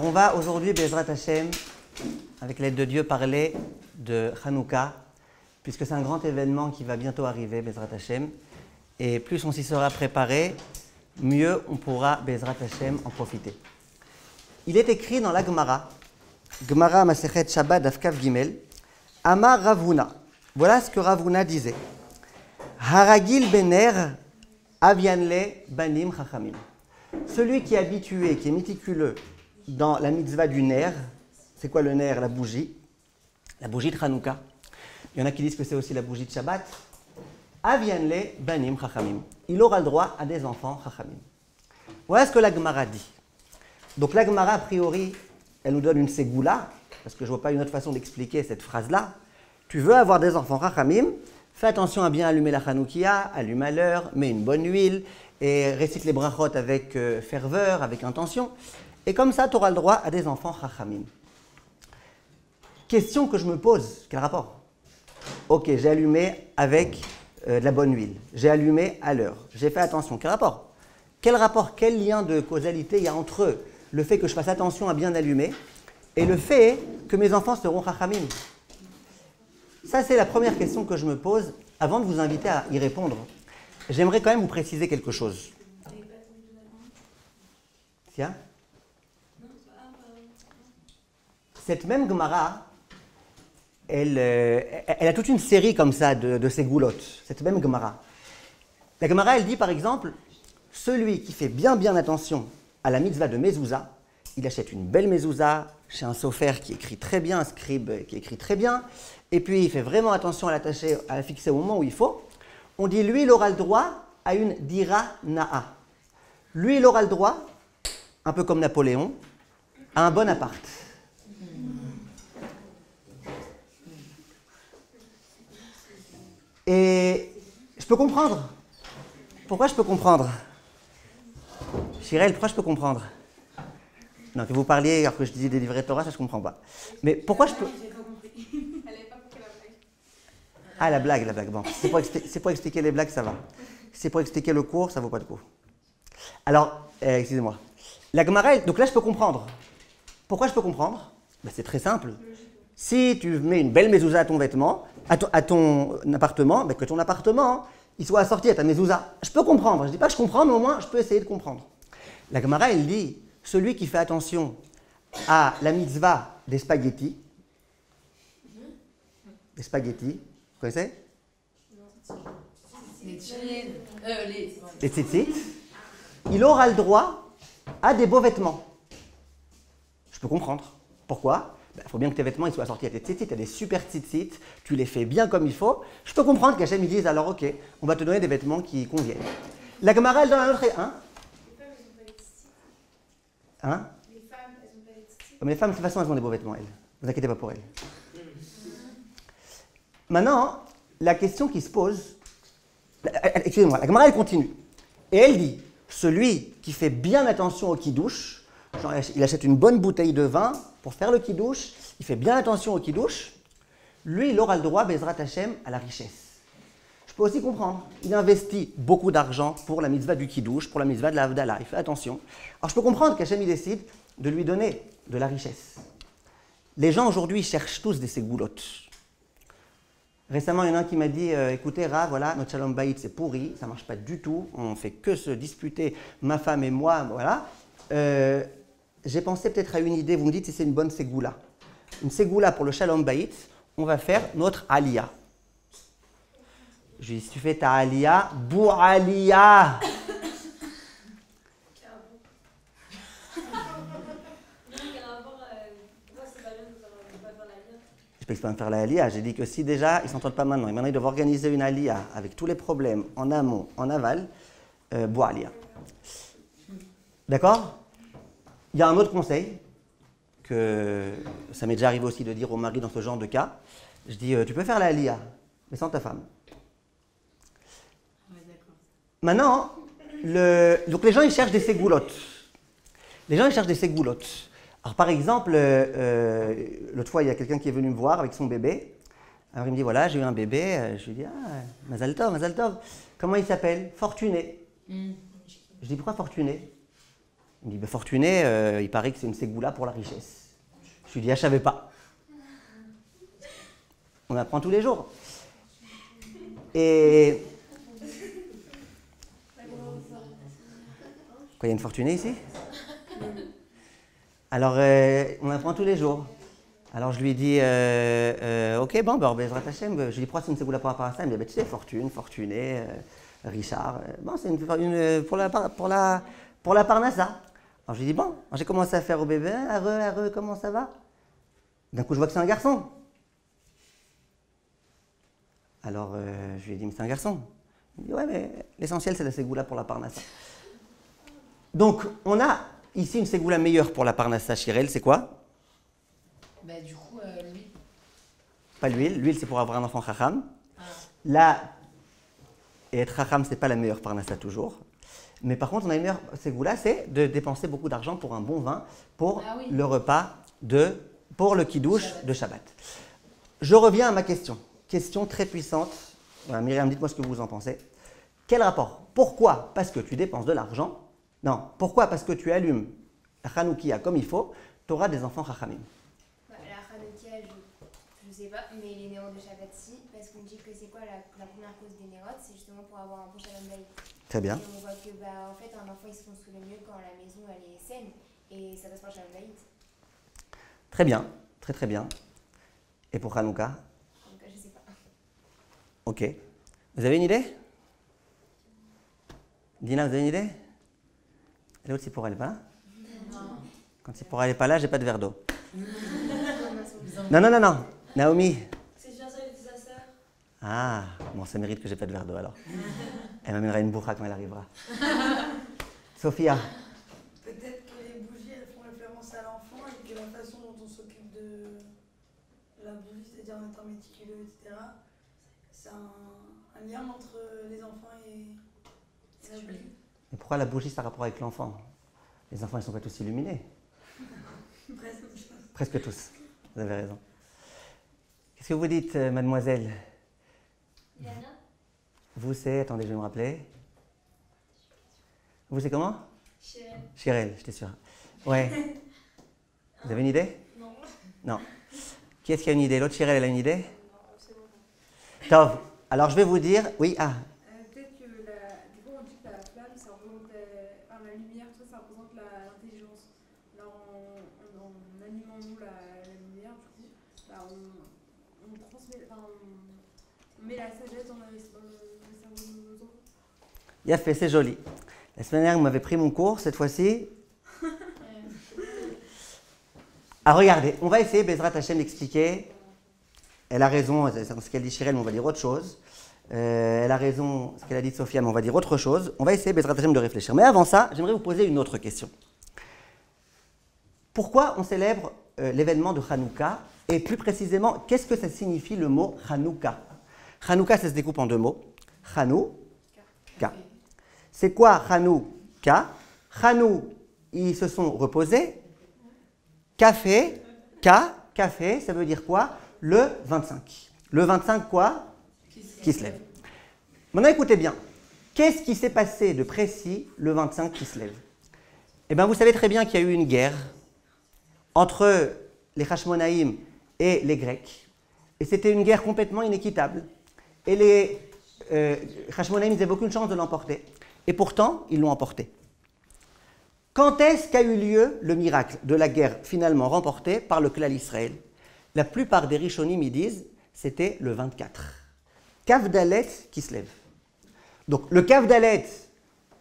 Alors on va aujourd'hui, Bezrat Hashem, avec l'aide de Dieu, parler de Hanouka, puisque c'est un grand événement qui va bientôt arriver, Bezrat Hashem. Et plus on s'y sera préparé, mieux on pourra, Bezrat Hashem, en profiter. Il est écrit dans la Gemara Masechet Shabbat Dafkav Gimel, Amar Ravuna. Voilà ce que Ravuna disait. Haragil bener avianle banim chachamim. Celui qui est habitué, qui est méticuleux dans la mitzvah du ner, c'est quoi le ner? La bougie de Hanouka. Il y en a qui disent que c'est aussi la bougie de Shabbat. Avianle banim chachamim. Il aura le droit à des enfants chachamim. Voilà ce que la Gemara dit. Donc la Gemara, a priori, elle nous donne une ségoula, parce que je ne vois pas une autre façon d'expliquer cette phrase-là. Tu veux avoir des enfants chachamim, fais attention à bien allumer la Hanoukia, allume à l'heure, mets une bonne huile, et récite les brachot avec ferveur, avec intention. Et comme ça, tu auras le droit à des enfants chachamim. Question que je me pose, quel rapport? Ok, j'ai allumé avec de la bonne huile, j'ai allumé à l'heure, j'ai fait attention, quel rapport? Quel rapport, quel lien de causalité il y a entre le fait que je fasse attention à bien allumer et le fait que mes enfants seront chachamim? Ça, c'est la première question que je me pose. Avant de vous inviter à y répondre, j'aimerais quand même vous préciser quelque chose. Tiens. Cette même Gemara, elle a toute une série comme ça de ces goulottes. Cette même Gemara. La Gemara, elle dit par exemple, celui qui fait bien attention à la mitzvah de mezouza, il achète une belle mezouza chez un sofer qui écrit très bien, un scribe qui écrit très bien, et puis il fait vraiment attention à l'attacher, à la fixer au moment où il faut. On dit, lui, il aura le droit à une dira na'a. Lui, il aura le droit, un peu comme Napoléon, à un bon appart. Et je peux comprendre. Pourquoi je peux comprendre? Chirel, pourquoi je peux comprendre? Non, que vous parliez alors que je disais des livrets Torah, ça je ne comprends pas. Mais pourquoi je peux... Ah, la blague, bon. C'est pour expliquer les blagues, ça va. C'est pour expliquer le cours, ça ne vaut pas le coup. Alors, excusez-moi. La Gemara, donc là je peux comprendre. Pourquoi je peux comprendre? Ben, c'est très simple. Si tu mets une belle mezouza à ton vêtement, à ton appartement, ben, que ton appartement, il soit assorti à ta mezouza. Je peux comprendre. Je ne dis pas que je comprends, mais au moins je peux essayer de comprendre. La Gemara, elle dit, celui qui fait attention à la mitzvah des spaghettis, vous connaissez? Les tzitzit, il aura le droit à des beaux vêtements. Je peux comprendre. Pourquoi? Il faut bien que tes vêtements ils soient assortis à tes tzitzit, tu as des super tzitzit, tu les fais bien comme il faut. Je peux comprendre qu'Hachem dise alors ok, on va te donner des vêtements qui conviennent. La Gemara, elle donne un autre... Hein? Les femmes, elles n'ont pas les tzitzit. Mais les femmes, de toute façon, elles ont des beaux vêtements, elles. Ne vous inquiétez pas pour elles. Maintenant, la question qui se pose... Excusez-moi, la Gemara, elle continue. Et elle dit, celui qui fait bien attention au kidouche, genre il achète une bonne bouteille de vin pour faire le kidouche, il fait bien attention au kidouche, lui, il aura le droit, Bezrat Hashem, à la richesse. Je peux aussi comprendre. Il investit beaucoup d'argent pour la mitzvah du kidouche, pour la mitzvah de la Havdalah. Il fait attention. Alors je peux comprendre qu'Hachem il décide de lui donner de la richesse. Les gens aujourd'hui cherchent tous des ségoulottes. Récemment, il y en a un qui m'a dit écoutez, Rav, voilà, notre Shalom Bayit c'est pourri, ça ne marche pas du tout, on ne fait que se disputer, ma femme et moi, voilà. J'ai pensé peut-être à une idée, vous me dites si c'est une bonne ségoula. Une ségoula pour le Shalom Bayit, on va faire notre aliyah. Je lui dis, si tu fais ta aliyah, Bou'aliyah. Je peux pas me faire la aliyah. J'ai dit que si déjà, ils ne s'entendent pas maintenant, et maintenant ils doivent organiser une aliyah avec tous les problèmes en amont, en aval, Bou'aliyah. D'accord? Il y a un autre conseil, que ça m'est déjà arrivé aussi de dire au mari dans ce genre de cas. Je dis, tu peux faire la aliyah, mais sans ta femme. Maintenant, donc les gens ils cherchent des ségoulottes. Alors par exemple, l'autre fois il y a quelqu'un qui est venu me voir avec son bébé. Alors il me dit voilà, j'ai eu un bébé. Je lui dis ah, Mazal Tov, Mazal Tov. Comment il s'appelle? Fortuné. Je dis pourquoi Fortuné? Il me dit, ben, fortuné, il paraît que c'est une ségoula pour la richesse. Je lui dis, ah, je ne savais pas. On apprend tous les jours. Et... Quoi, il y a une fortunée ici? Alors, on apprend tous les jours. Alors, je lui dis, ok, bon, Bezrat Hashem, je lui dis, pourquoi c'est une ségoula pour la parnassa? Il me dit, ben, tu sais, fortune, fortuné, Richard. Bon, c'est pour la parnassa. Alors, je lui dis, bon, j'ai commencé à faire au bébé, heureux, comment ça va? D'un coup, je vois que c'est un garçon. Alors, je lui ai dit, mais c'est un garçon. Il me dit, ouais, mais l'essentiel, c'est la ségoula pour la parnassa. Donc, on a ici une ségoula meilleure pour la parnassa Shirel, c'est quoi? Bah, du coup, l'huile. Pas l'huile. L'huile, c'est pour avoir un enfant chacham. Ah. Là, et être chacham, c'est pas la meilleure parnassa toujours. Mais par contre, on a une meilleure ségoula, c'est de dépenser beaucoup d'argent pour un bon vin, pour le repas pour le kidouche de Shabbat. Je reviens à ma question. Question très puissante. Voilà, Myriam, dites-moi ce que vous en pensez. Quel rapport? Pourquoi? Parce que tu dépenses de l'argent. Non. Pourquoi? Parce que tu allumes la Hanoukia comme il faut, tu auras des enfants chachamim. La Hanoukia, je ne sais pas, mais les nérotes de Shabbat, si, parce qu'on dit que c'est quoi la première cause des nérotes, c'est justement pour avoir un bon Shalom Bayit. Très bien. Et on voit que, en fait, un enfant, il se construit le mieux quand la maison, elle est saine, et ça passe par Shalom Bayit. Très bien, très bien. Et pour Hanouka? Donc, je ne sais pas. Ok. Vous avez une idée? Dina, vous avez une idée? Et l'autre, Sipora, elle n'est pas là? Non. Quand Sipora, elle n'est pas là, j'ai pas de verre d'eau. Non. Naomi. C'est déjà ça, il était sa sœur. Ah, bon, ça mérite que j'ai pas de verre d'eau alors. Elle m'amènera une bourra quand elle arrivera. Sophia. Peut-être que les bougies, elles font référence à l'enfant et que la façon dont on s'occupe de la bougie, c'est-à-dire en étant méticuleux, etc., c'est un lien entre les enfants et la bougie. Et pourquoi la bougie, ça a rapport avec l'enfant? Les enfants, ils ne sont pas tous illuminés. Presque tous. Vous avez raison. Qu'est-ce que vous dites, mademoiselle? Yana. Vous, c'est... Attendez, je vais me rappeler. Vous, c'est comment? Chirel. Chirel, j'étais sûr. Ouais. Vous avez une idée? Non. Non. Qui est-ce qui a une idée? L'autre Chirel, elle a une idée? Non, c'est bon. Tov. Alors, je vais vous dire... Oui, ah. Peut-être que du coup on dit que la flamme ça représente la lumière, tout ça représente l'intelligence. Là en animant nous la lumière, du coup, on transmet, on met la sagesse dans le cerveau de nos enfants. Il a fait, c'est joli. La semaine dernière, vous m'avez pris mon cours, cette fois-ci. Ah, regardez, on va essayer, Bezrat Hashem, d'expliquer. Elle a raison, c'est ce qu'elle dit Chirel, mais on va dire autre chose. Elle a raison, ce qu'elle a dit Sophia, mais on va dire autre chose. On va essayer, Bezrat Hashem, de réfléchir. Mais avant ça, j'aimerais vous poser une autre question. Pourquoi on célèbre l'événement de Hanouka? Et plus précisément, qu'est-ce que ça signifie le mot Hanouka? Hanouka, ça se découpe en deux mots. Hanouka. C'est quoi Hanouka? Hanou, ils se sont reposés. Café, café, ça veut dire quoi? Le 25. Le 25 quoi? Qui se lève. Maintenant écoutez bien, qu'est-ce qui s'est passé de précis le 25 qui se lève? Eh bien vous savez très bien qu'il y a eu une guerre entre les Hashmonaïm et les Grecs. Et c'était une guerre complètement inéquitable. Et les Hashmonaïm n'avaient aucune chance de l'emporter. Et pourtant, ils l'ont emporté. Quand est-ce qu'a eu lieu le miracle de la guerre finalement remportée par le clan Israël? La plupart des Rishonim y disent c'était le 24. Kavdalet qui se lève. Donc le Kavdalet,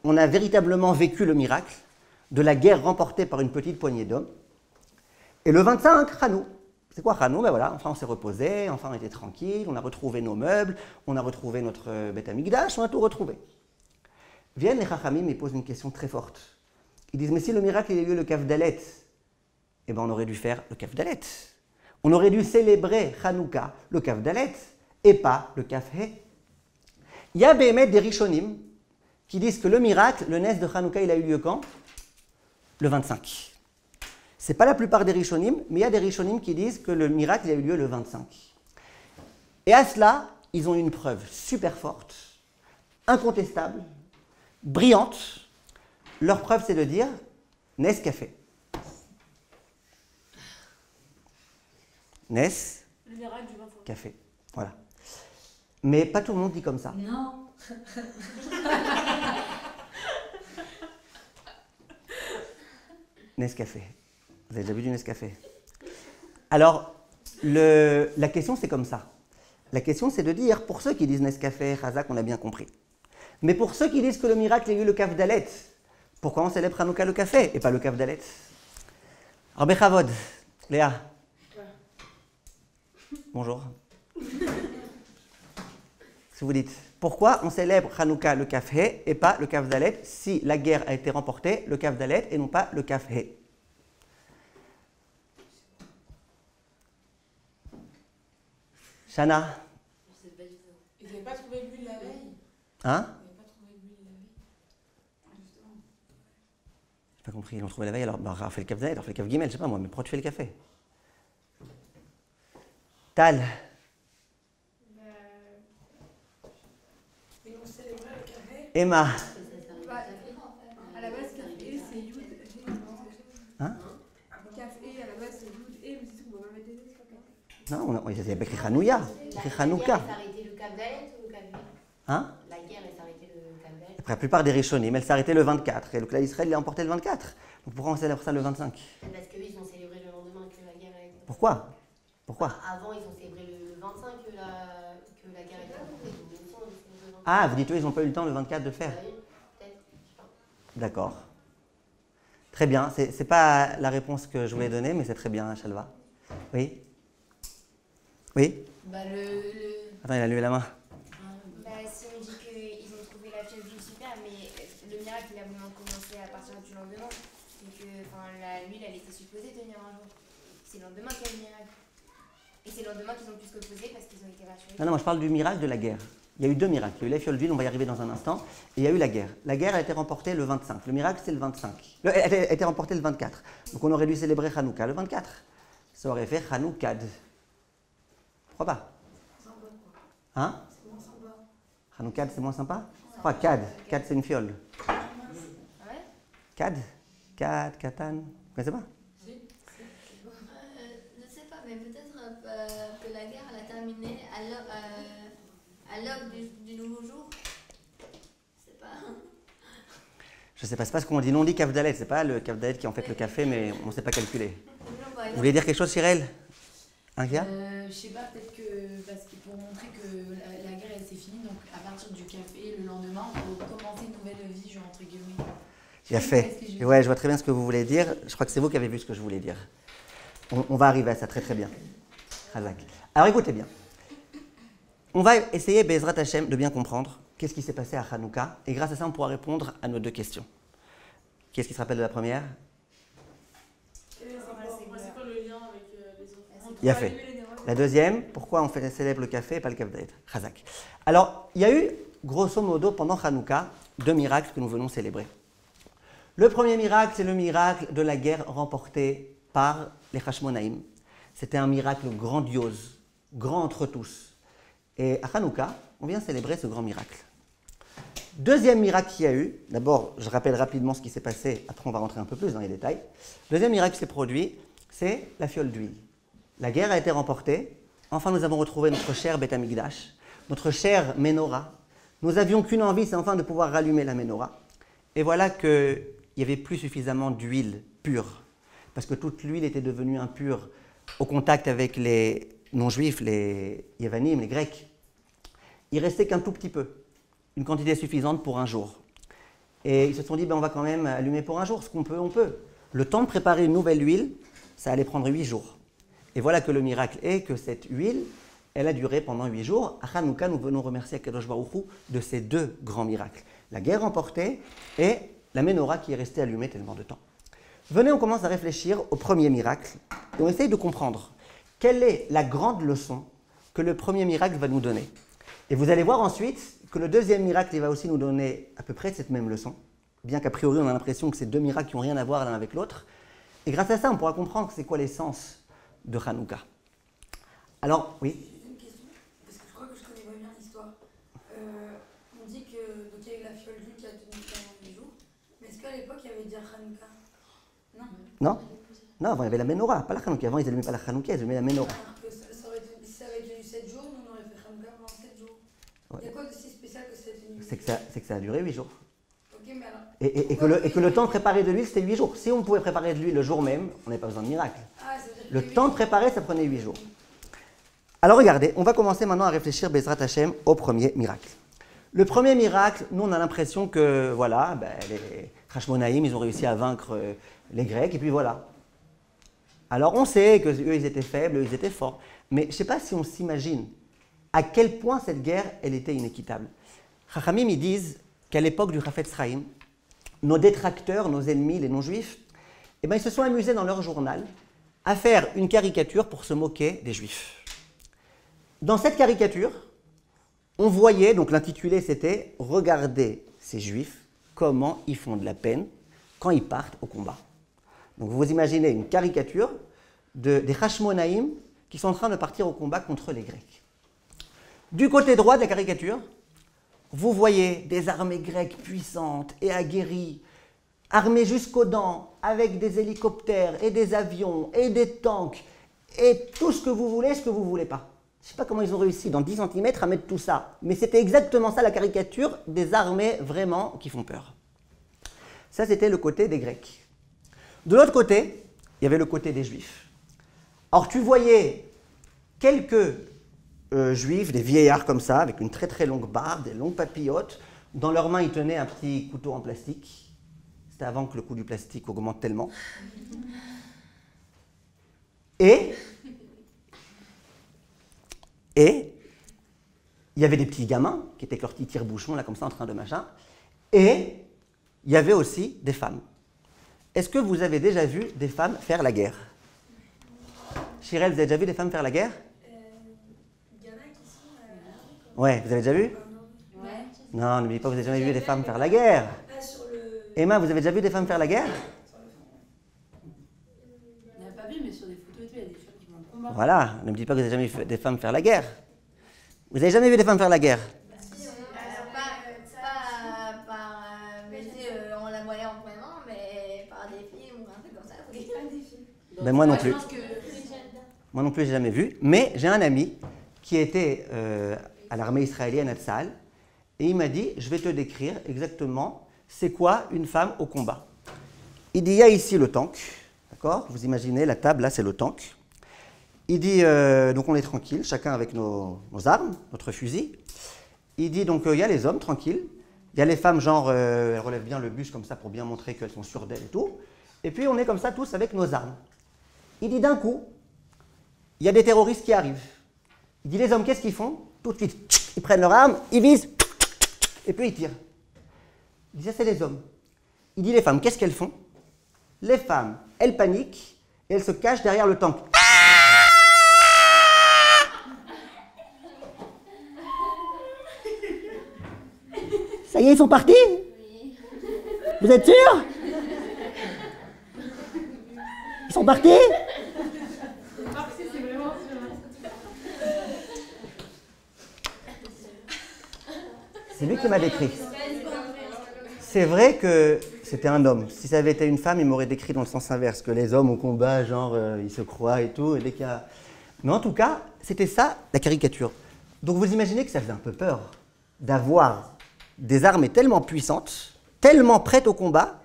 on a véritablement vécu le miracle de la guerre remportée par une petite poignée d'hommes. Et le 25, Hanou. C'est quoi Hanou? Ben voilà, enfin on s'est reposé, enfin on était tranquille, on a retrouvé nos meubles, on a retrouvé notre Beth Amikdash, on a tout retrouvé. Viennent les Chachamim et posent une question très forte. Ils disent, mais si le miracle il a eu lieu le Kavdalet, eh ben on aurait dû faire le Kavdalet. On aurait dû célébrer Hanouka, le Kavdalet, et pas le Kafhe. Il y a Béhémet des Rishonim qui disent que le miracle, le Nes de Hanouka, il a eu lieu quand? Le 25. Ce n'est pas la plupart des Rishonim, mais il y a des Rishonim qui disent que le miracle il a eu lieu le 25. Et à cela, ils ont une preuve super forte, incontestable, brillante. Leur preuve, c'est de dire, Nescafé. Nes, Le miracle du 25. café. Voilà. Mais pas tout le monde dit comme ça. Non. Nescafé. Vous avez déjà vu du Nescafé? Alors, la question, c'est comme ça. La question, c'est de dire, pour ceux qui disent Nescafé, Chazak, on a bien compris. Mais pour ceux qui disent que le miracle a eu le Kaf Dalet, pourquoi on célèbre Hanouka le café et pas le Kaf Dalet? Alors, Bechavod, Léa. Bonjour. Si vous dites, pourquoi on célèbre Hanouka le Kaf He et pas le Kaf Dalet si la guerre a été remportée, le Kaf Dalet et non pas le Kaf He? Shana. Ils n'avaient pas trouvé l'huile la veille. Hein? Ils n'avaient pas trouvé l'huile la veille. Justement. J'ai pas compris, ils l'ont trouvé la veille, alors on fait le Kaf Dalet, on fait le Kaf Gimel, je sais pas moi, mais pourquoi tu fais le café? Tal. Ils vont célébrer le café. Emma. À la base, café, c'est Yud. Hein? Café, à la base, c'est Yud. Et, mais c'est tout, on va pas mettre des S, c'est pas grave. Non, il y a écrit Hanouya, écrit Hanouka. La guerre, elle s'arrêtait le Kaf Dalet ou le Kaf He? Hein? La guerre, elle s'arrêtait le Kaf Dalet. Après, la plupart des Rishonim, elle s'est arrêtée le 24, et le clan d'Israël l'a emporté le 24. Donc pourquoi on célèbre ça le 25? Parce qu'eux, ils ont célébré le lendemain que la guerre a été. Pourquoi? Pourquoi? Avant, ils ont célébré le 25 que la guerre a été remportée. Donc, ils ont célébré le 25. Ah, vous dites eux, ils n'ont pas eu le temps le 24 de le faire. Bah oui, peut-être, je sais pas. D'accord. Très bien, c'est pas la réponse que je voulais donner, mais c'est très bien, Shalva. Oui? Oui? Bah Attends, il a levé la main. Bah, si on dit qu'ils ont trouvé la fièvre juive, super, mais le miracle, il a vraiment commencé à partir du lendemain. Et que l'huile, elle était supposée tenir un jour. C'est le lendemain qu'il y a le miracle. Et c'est le lendemain qu'ils ont pu se reposer parce qu'ils ont été rassurés. Non, moi je parle du miracle de la guerre. Il y a eu deux miracles. Il y a eu la fiole d'huile, on va y arriver dans un instant. Et il y a eu la guerre. La guerre a été remportée le 25. Le miracle, c'est le 25. Elle a été remportée le 24. Donc on aurait dû célébrer Hanouka le 24. Ça aurait fait Hanoukad. Pourquoi pas? Hein? C'est moins sympa. Hanoukad, c'est moins sympa? Pourquoi Kad? Kad, c'est une fiole. Ah ouais? Kad? Kad, Katan. Vous connaissez pas? Je sais pas, mais peut-être que la guerre elle a terminé à l'aube du nouveau jour. C'est pas. Je sais pas, c'est pas ce qu'on dit. Non, on dit Kavdalet. C'est pas le Kavdalet qui est en fait le café, mais on ne sait pas calculer. Non, par Vous exemple, voulez dire quelque chose, Cyril? Un gars? Je sais pas, peut-être que parce que pour montrer que la guerre elle s'est finie, donc à partir du café le lendemain, on peut commencer une nouvelle vie, genre entre guillemets. Il a fait. Et ouais, je vois très bien ce que vous voulez dire. Je crois que c'est vous qui avez vu ce que je voulais dire. On va arriver à ça très très bien. Razak. Alors écoutez bien. On va essayer, Bezrat Hashem, de bien comprendre qu'est-ce qui s'est passé à Hanouka. Et grâce à ça, on pourra répondre à nos deux questions. Qui est-ce qui se rappelle de la première? C'est quoi le lien avec les autres? Il a fait. La deuxième, pourquoi on célèbre le café et pas le Kavdalet? Razak. Alors, il y a eu, grosso modo, pendant Hanouka, deux miracles que nous venons célébrer. Le premier miracle, c'est le miracle de la guerre remportée par les Hashmonaïm. C'était un miracle grandiose, grand entre tous. Et à Hanouka, on vient célébrer ce grand miracle. Deuxième miracle qu'il y a eu, d'abord, je rappelle rapidement ce qui s'est passé, après on va rentrer un peu plus dans les détails. Deuxième miracle qui s'est produit, c'est la fiole d'huile. La guerre a été remportée. Enfin, nous avons retrouvé notre cher Beth Amikdash, notre chère Ménorah. Nous n'avions qu'une envie, c'est enfin de pouvoir rallumer la Ménorah. Et voilà qu'il n'y avait plus suffisamment d'huile pure, parce que toute l'huile était devenue impure au contact avec les non-juifs, les Yévanim, les Grecs. Il restait qu'un tout petit peu, une quantité suffisante pour un jour. Et ils se sont dit, on va quand même allumer pour un jour, ce qu'on peut, on peut. Le temps de préparer une nouvelle huile, ça allait prendre 8 jours. Et voilà que le miracle est que cette huile, elle a duré pendant 8 jours. À Hanouka, nous venons remercier Akadosh Baruch Hu de ces deux grands miracles. La guerre remportée et la Ménorah qui est restée allumée tellement de temps. Venez, on commence à réfléchir au premier miracle et on essaye de comprendre quelle est la grande leçon que le premier miracle va nous donner. Et vous allez voir ensuite que le deuxième miracle il va aussi nous donner à peu près cette même leçon, bien qu'a priori on a l'impression que c'est deux miracles qui n'ont rien à voir l'un avec l'autre. Et grâce à ça, on pourra comprendre c'est quoi l'essence de Hanouka. Alors, oui? J'ai une question, parce que je crois que je connais pas bien l'histoire. On dit que donc il y a eu la fiole d'huile qui a tenu pendant 8 jours, mais est-ce qu'à l'époque il y avait déjà Hanouka? Non? Non, avant il y avait la menorah, pas la Hanouka. Avant ils n'allumaient pas la Hanouka, ils allumaient la menorah. Si ça avait tenu 7 jours, nous on aurait fait Hanouka pendant 7 jours. Ouais. Il y a quoi de si spécial que ça ait tenu 8 C'est que ça a duré 8 jours. Ok, mais alors. Et que le temps de préparer de l'huile, c'était 8 jours. Si on pouvait préparer de l'huile le jour même, on n'avait pas besoin de miracle. Ah, ça veut dire Le que temps de préparer, ça prenait 8 jours. Alors regardez, on va commencer maintenant à réfléchir, Bezrat Hashem, au premier miracle. Le premier miracle, nous on a l'impression que, voilà, les Hashmonaïm, ils ont réussi à vaincre les Grecs, et puis voilà. Alors on sait qu'eux, ils étaient faibles, eux, ils étaient forts. Mais je ne sais pas si on s'imagine à quel point cette guerre, elle était inéquitable. Chachamim, ils disent qu'à l'époque du Chafetz Chaim, nos détracteurs, nos ennemis, les non-juifs, eh ben, ils se sont amusés dans leur journal à faire une caricature pour se moquer des juifs. Dans cette caricature, on voyait, donc l'intitulé c'était « Regardez ces juifs, comment ils font de la peine quand ils partent au combat ». Donc vous vous imaginez une caricature des Hashmonaïm qui sont en train de partir au combat contre les Grecs. Du côté droit de la caricature, vous voyez des armées grecques puissantes et aguerries, armées jusqu'aux dents, avec des hélicoptères et des avions et des tanks et tout ce que vous voulez pas. Je ne sais pas comment ils ont réussi dans 10 cm à mettre tout ça, mais c'était exactement ça la caricature des armées vraiment qui font peur. Ça, c'était le côté des Grecs. De l'autre côté, il y avait le côté des Juifs. Alors, tu voyais quelques Juifs, des vieillards comme ça, avec une très très longue barbe, des longues papillotes. Dans leurs mains, ils tenaient un petit couteau en plastique. C'était avant que le coût du plastique augmente tellement. Et il y avait des petits gamins qui étaient avec leurs petits tire-bouchons, là, comme ça, en train de machin. Et il y avait aussi des femmes. Est-ce que vous avez déjà vu des femmes faire la guerre? Chirel, vous avez déjà vu des femmes faire la guerre? Il y en a qui sont. Ouais, vous avez déjà vu? Ouais. Non, n'oubliez pas, vous n'avez jamais vu des femmes faire la guerre. Sur le. Emma, vous avez déjà vu des femmes faire la guerre? On n'a pas vu, mais sur des photos et tout, il y a des femmes qui vont au combat. Voilà, ne me dites pas que vous n'avez jamais vu des femmes faire la guerre. Vous n'avez jamais vu des femmes faire la guerre? Pas par en la voyant en vraiment, mais par des films ou un truc comme ça. Oui. Donc, Ben moi non je plus. pense que- Moi non plus, j'ai jamais vu. Mais j'ai un ami qui était à l'armée israélienne à Tzahal et il m'a dit, je vais te décrire exactement c'est quoi une femme au combat. Il dit, il y a ici le tank, d'accord? Vous imaginez, la table, là, c'est le tank. Il dit, donc on est tranquille, chacun avec nos armes, notre fusil. Il dit, donc il y a les hommes, tranquilles. Il y a les femmes, genre, elles relèvent bien le buste comme ça pour bien montrer qu'elles sont sûres d'elles et tout. Et puis on est comme ça tous avec nos armes. Il dit, d'un coup, il y a des terroristes qui arrivent. Il dit, les hommes, qu'est-ce qu'ils font? Tout de suite, ils prennent leurs armes, ils visent, et puis ils tirent. Il dit, ça c'est les hommes. Il dit, les femmes, qu'est-ce qu'elles font? Les femmes, elles paniquent et elles se cachent derrière le tank. Ça y est, ils sont partis? Vous êtes sûrs? Ils sont partis? Marxiste, c'est vraiment sûr. C'est lui qui m'a décrit. C'est vrai que c'était un homme. Si ça avait été une femme, il m'aurait décrit dans le sens inverse, que les hommes au combat, genre, ils se croient et tout. Et dès qu'il y a... Mais en tout cas, c'était ça, la caricature. Donc vous imaginez que ça faisait un peu peur d'avoir des armées tellement puissantes, tellement prêtes au combat,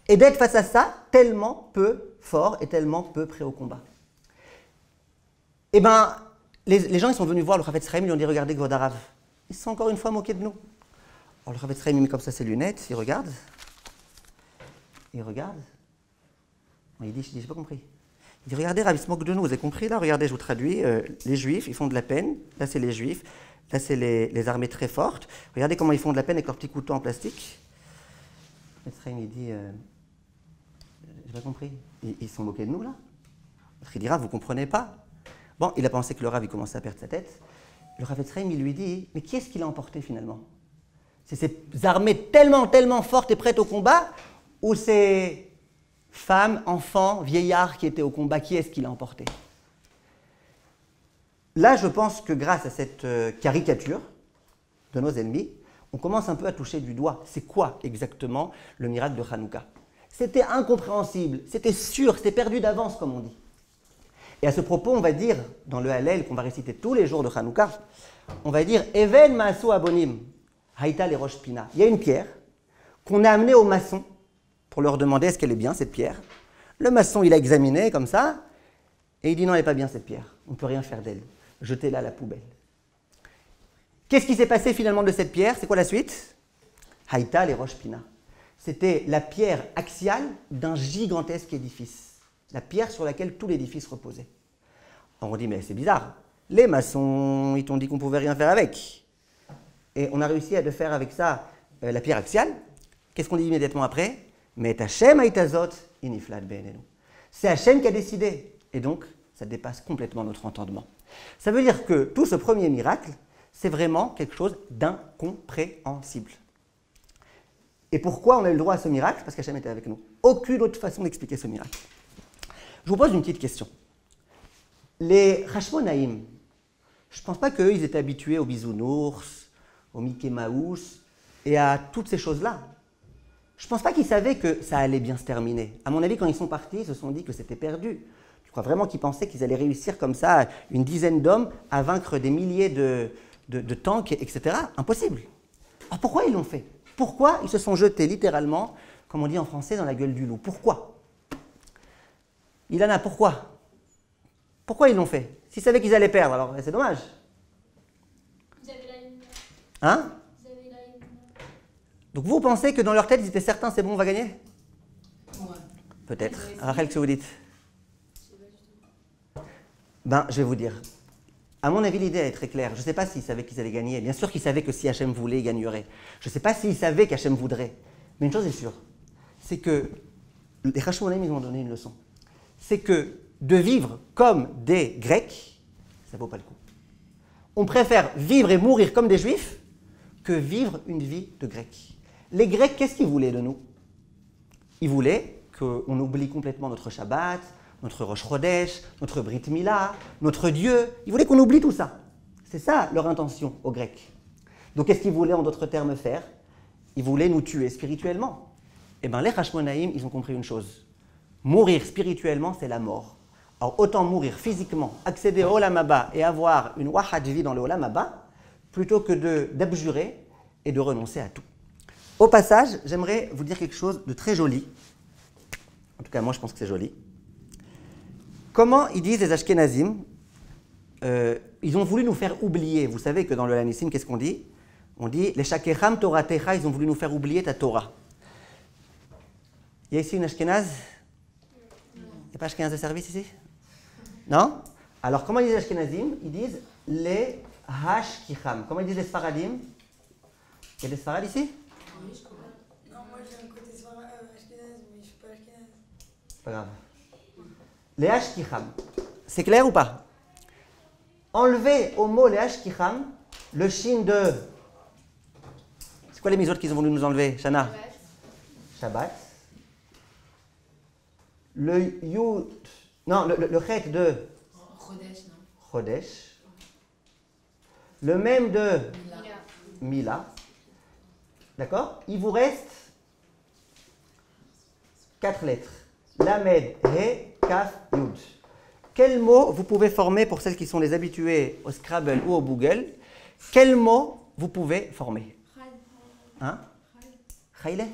et d'être face à ça tellement peu fort et tellement peu prêt au combat. Eh bien, les gens, ils sont venus voir le Chafetz Chaim, ils lui ont dit, regardez, Gvodarav, ils se sont encore une fois moqués de nous. Alors le Chafetz Chaim, il met comme ça ses lunettes, il regarde. Il dit, j'ai pas compris. Il dit, regardez, Rav, il se moque de nous, vous avez compris là? Regardez, je vous traduis, les Juifs, ils font de la peine. Là, c'est les Juifs. Là, c'est les armées très fortes. Regardez comment ils font de la peine avec leurs petits couteaux en plastique. Le Chafetz Chaim, il dit, j'ai pas compris. Ils se sont moqués de nous, là? Il dit, Rav, vous comprenez pas? Bon, il a pensé que le Rav, il commençait à perdre sa tête. Le Chafetz Chaim, il lui dit, mais qui est-ce qui l'a emporté finalement? C'est ces armées tellement, tellement fortes et prêtes au combat, ou ces femmes, enfants, vieillards qui étaient au combat, qui est-ce qui l'a emporté? Là, je pense que grâce à cette caricature de nos ennemis, on commence un peu à toucher du doigt. C'est quoi exactement le miracle de Hanouka? C'était incompréhensible, c'était sûr, c'était perdu d'avance, comme on dit. Et à ce propos, on va dire, dans le Hallel qu'on va réciter tous les jours de Hanouka, on va dire « Even Maasu Abonim, Haïta les Rosh Pina ». Il y a une pierre qu'on a amenée au maçon pour leur demander est-ce qu'elle est bien, cette pierre. Le maçon, il a examiné comme ça, et il dit non, elle n'est pas bien, cette pierre. On ne peut rien faire d'elle. Jetez-la à la poubelle. Qu'est-ce qui s'est passé finalement de cette pierre? C'est quoi la suite? Haïta les Rosh Pina. C'était la pierre axiale d'un gigantesque édifice. La pierre sur laquelle tout l'édifice reposait. Alors on dit, mais c'est bizarre. Les maçons, ils t'ont dit qu'on ne pouvait rien faire avec. Et on a réussi à faire avec ça la pierre axiale. Qu'est-ce qu'on dit immédiatement après? Mais Hachem haïtazot iniflat be'enenu. C'est Hachem qui a décidé. Et donc, ça dépasse complètement notre entendement. Ça veut dire que tout ce premier miracle, c'est vraiment quelque chose d'incompréhensible. Et pourquoi on a eu le droit à ce miracle? Parce qu'Hachem était avec nous. Aucune autre façon d'expliquer ce miracle. Je vous pose une petite question. Les Hashmonaïm, je ne pense pas qu'eux, ils étaient habitués aux bisounours, au Mickey Mouse et à toutes ces choses-là. Je ne pense pas qu'ils savaient que ça allait bien se terminer. À mon avis, quand ils sont partis, ils se sont dit que c'était perdu. Je crois vraiment qu'ils pensaient qu'ils allaient réussir comme ça, une dizaine d'hommes, à vaincre des milliers de tanks, etc. Impossible. Alors pourquoi ils l'ont fait? Pourquoi ils se sont jetés littéralement, comme on dit en français, dans la gueule du loup? Pourquoi? Ilana, pourquoi? Pourquoi ils l'ont fait? S'ils savaient qu'ils allaient perdre, alors c'est dommage. Vous avez la lumière. Hein? Vous avez la lumière. Donc vous pensez que dans leur tête, ils étaient certains, c'est bon, on va gagner? Ouais. Peut-être. Ils ont essayé. Rachel, qu'est-ce que vous dites? Ben, je vais vous dire. À mon avis, l'idée est très claire. Je ne sais pas s'ils savaient qu'ils allaient gagner. Bien sûr qu'ils savaient que si Hachem voulait, ils gagneraient. Je ne sais pas s'ils savaient qu'Hachem voudrait. Mais une chose est sûre, c'est que les Hashmonaïm, ils ont donné une leçon. C'est que de vivre comme des Grecs, ça ne vaut pas le coup. On préfère vivre et mourir comme des Juifs que vivre une vie de Grecs. Les Grecs, qu'est-ce qu'ils voulaient de nous? Ils voulaient qu'on oublie complètement notre Shabbat, notre Rosh Chodesh, notre Brit Mila, notre Dieu. Ils voulaient qu'on oublie tout ça. C'est ça leur intention aux Grecs. Donc qu'est-ce qu'ils voulaient en d'autres termes faire? Ils voulaient nous tuer spirituellement. Eh bien les Hashmonaïm, ils ont compris une chose. Mourir spirituellement, c'est la mort. Alors autant mourir physiquement, accéder au Olam Haba et avoir une wahad vie dans le Olam Haba, plutôt que d'abjurer et de renoncer à tout. Au passage, j'aimerais vous dire quelque chose de très joli. En tout cas, moi je pense que c'est joli. Comment ils disent les Ashkenazim? Ils ont voulu nous faire oublier. Vous savez que dans le Lanissim, qu'est-ce qu'on dit? On dit les Shakecham Toratecha, ils ont voulu nous faire oublier ta Torah. Il y a ici une Ashkenaz? Il n'y a pas Ashkenaz de service ici? Non? Alors comment ils disent les Ashkenazim? Ils disent les Hashkicham. Comment ils disent les Sfaradim? Il y a des Sfarad ici? Non, moi j'ai un côté ashkénaze, mais je suis pas ashkénaze. Pas grave. Les Hashkicham. C'est clair ou pas? Enlevez au mot les Hashkicham le shin de. C'est quoi les mises autres qu'ils ont voulu nous enlever, Shana? Shabbat. Le yud. Non, le chet de. Chodesh, non? Chodesh. Le même de Mila. Mila. D'accord? Il vous reste 4 lettres. Lamed, He, Kaf, Yud. Quels mots vous pouvez former pour celles qui sont les habituées au Scrabble ou au Google? Quels mots vous pouvez former? Hein? Chayle?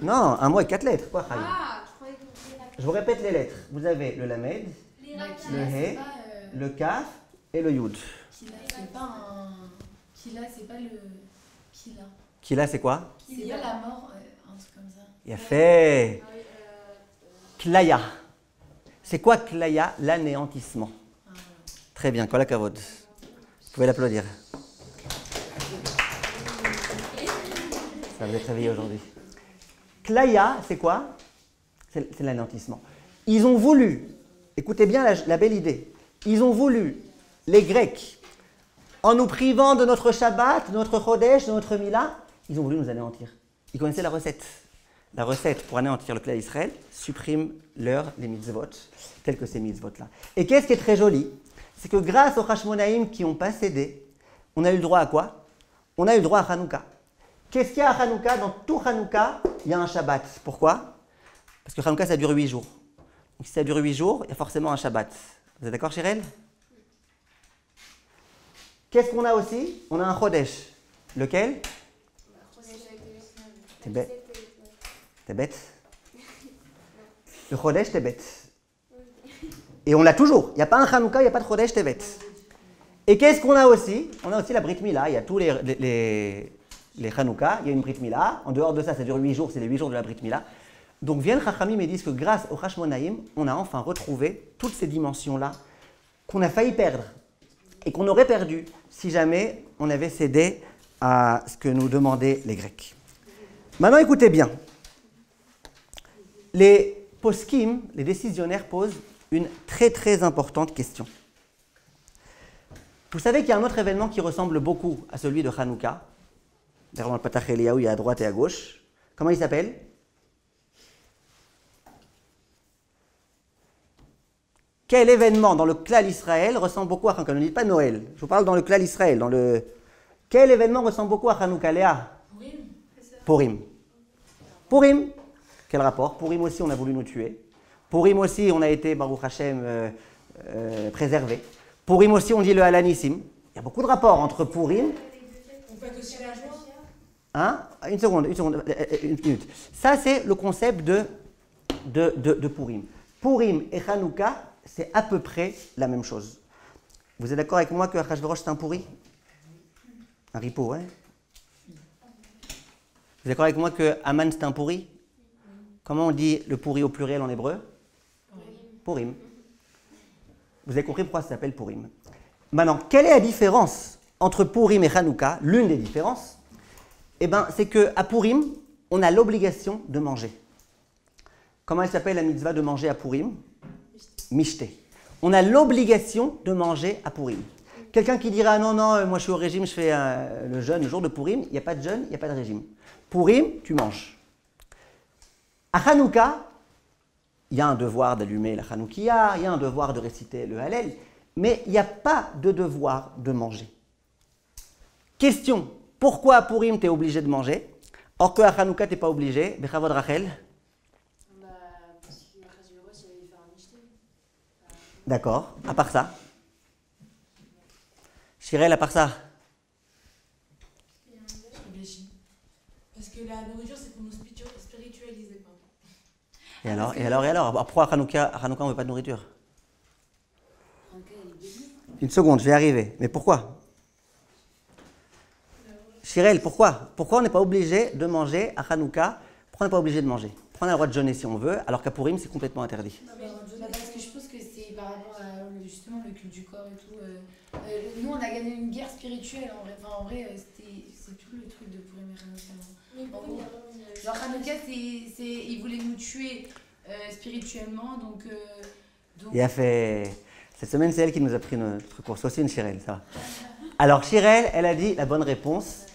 Non, un mot avec 4 lettres. Quoi, Chayle? Ah, je croyais que vous vouliez Je vous répète les lettres. Vous avez le Lamed, le He, le Kaf et le Yud. Kila, c'est pas un. Kila, c'est pas le. Kila. Qui là, c'est quoi? C'est pas la mort, un truc comme ça. Il a fait. Klaya. C'est quoi Klaya? L'anéantissement. Ah, voilà. Très bien, Kol HaKavod. Vous pouvez l'applaudir. Ça vous êtes réveillé aujourd'hui. Klaya, c'est quoi? C'est l'anéantissement. Ils ont voulu, écoutez bien la belle idée, ils ont voulu, les Grecs, en nous privant de notre Shabbat, de notre Chodesh, de notre Mila, ils ont voulu nous anéantir. Ils connaissaient la recette. La recette pour anéantir le clan Israël, supprime-leur les mitzvot, tels que ces mitzvot-là. Et qu'est-ce qui est très joli? C'est que grâce aux Hashmonaïm qui n'ont pas cédé, on a eu le droit à quoi? On a eu le droit à Hanouka. Qu'est-ce qu'il y a à Hanouka? Dans tout Hanouka, il y a un Shabbat. Pourquoi? Parce que Hanouka, ça dure 8 jours. Donc si ça dure 8 jours, il y a forcément un Shabbat. Vous êtes d'accord, Chirel? Qu'est-ce qu'on a aussi? On a un Chodesh. Lequel? T'es bête. T'es bête? Le Chodesh, t'es bête. Et on l'a toujours. Il n'y a pas un Hanouka, il n'y a pas de Chodesh, t'es bête. Et qu'est-ce qu'on a aussi? On a aussi la Brit Mila. Il y a tous les Hanouka, il y a une Brit Mila. En dehors de ça, ça dure 8 jours, c'est les 8 jours de la Brit Mila. Donc viennent Chachamim et disent que grâce au Hashmonaïm, on a enfin retrouvé toutes ces dimensions-là qu'on a failli perdre et qu'on aurait perdu si jamais on avait cédé à ce que nous demandaient les Grecs. Maintenant, écoutez bien. Les poskim, les décisionnaires, posent une très très importante question. Vous savez qu'il y a un autre événement qui ressemble beaucoup à celui de Hanouka. D'ailleurs, dans le Patach Eliyahu, il y a à droite et à gauche. Comment il s'appelle? Quel événement dans le Klal Israël ressemble beaucoup à Hanouka? Ne dites pas Noël. Je vous parle dans le Klal Israël. Quel événement ressemble beaucoup à Hanouka, Léa? Purim. Purim. Quel rapport? Purim aussi, on a voulu nous tuer. Purim aussi, on a été, Baruch Hashem, préservés. Purim aussi, on dit le Halanissim. Il y a beaucoup de rapports entre Purim. On fait aussi la joie. Hein? Une minute. Ça, c'est le concept de Purim. Purim et Hanouka, c'est à peu près la même chose. Vous êtes d'accord avec moi que Achashverosh, c'est un pourri? Un ripo, hein? Vous êtes d'accord avec moi que Haman, c'est un pourri? Comment on dit le pourri au pluriel en hébreu? Purim. Vous avez compris pourquoi ça s'appelle Purim. Maintenant, quelle est la différence entre Purim et Hanouka? L'une des différences, eh ben, c'est qu'à Purim, on a l'obligation de manger. Comment elle s'appelle la mitzvah de manger à Purim? Mishté. On a l'obligation de manger à Purim. Quelqu'un qui dira non, non, moi je suis au régime, je fais le jeûne le jour de Purim, il n'y a pas de jeûne, il n'y a pas de régime. Purim, tu manges. À Hanouka, il y a un devoir d'allumer la Hanoukia, il y a un devoir de réciter le Hallel, mais il n'y a pas de devoir de manger. Question, pourquoi à Purim tu es obligé de manger, or qu'à Hanouka tu n'es pas obligé? Bechavod Rachel. Parce que Achashverosh, il allait faire un michté. D'accord, à part ça. Chirel, à part ça. Je réfléchis. Parce que la nourriture, c'est pour nous spiritualiser. Et alors pourquoi à Hanouka, on ne veut pas de nourriture? Une seconde, je vais y arriver. Mais pourquoi? Chirel, pourquoi? Pourquoi on n'est pas obligé de manger à Hanouka? Pourquoi on n'est pas obligé de manger? Pourquoi on a le droit de jeûner si on veut, alors qu'à Purim, c'est complètement interdit? Parce que je pense que c'est par rapport à justement le culte du corps et tout. Nous, on a gagné une guerre spirituelle en vrai. Enfin, en vrai, c'est tout le truc de Purim et Hanouka. Genre Hanouka, il voulait nous tuer spirituellement, donc... Il a fait... Cette semaine, c'est elle qui nous a pris notre course. Aussi une Chirel, ça va. Alors, Chirel, elle a dit la bonne réponse.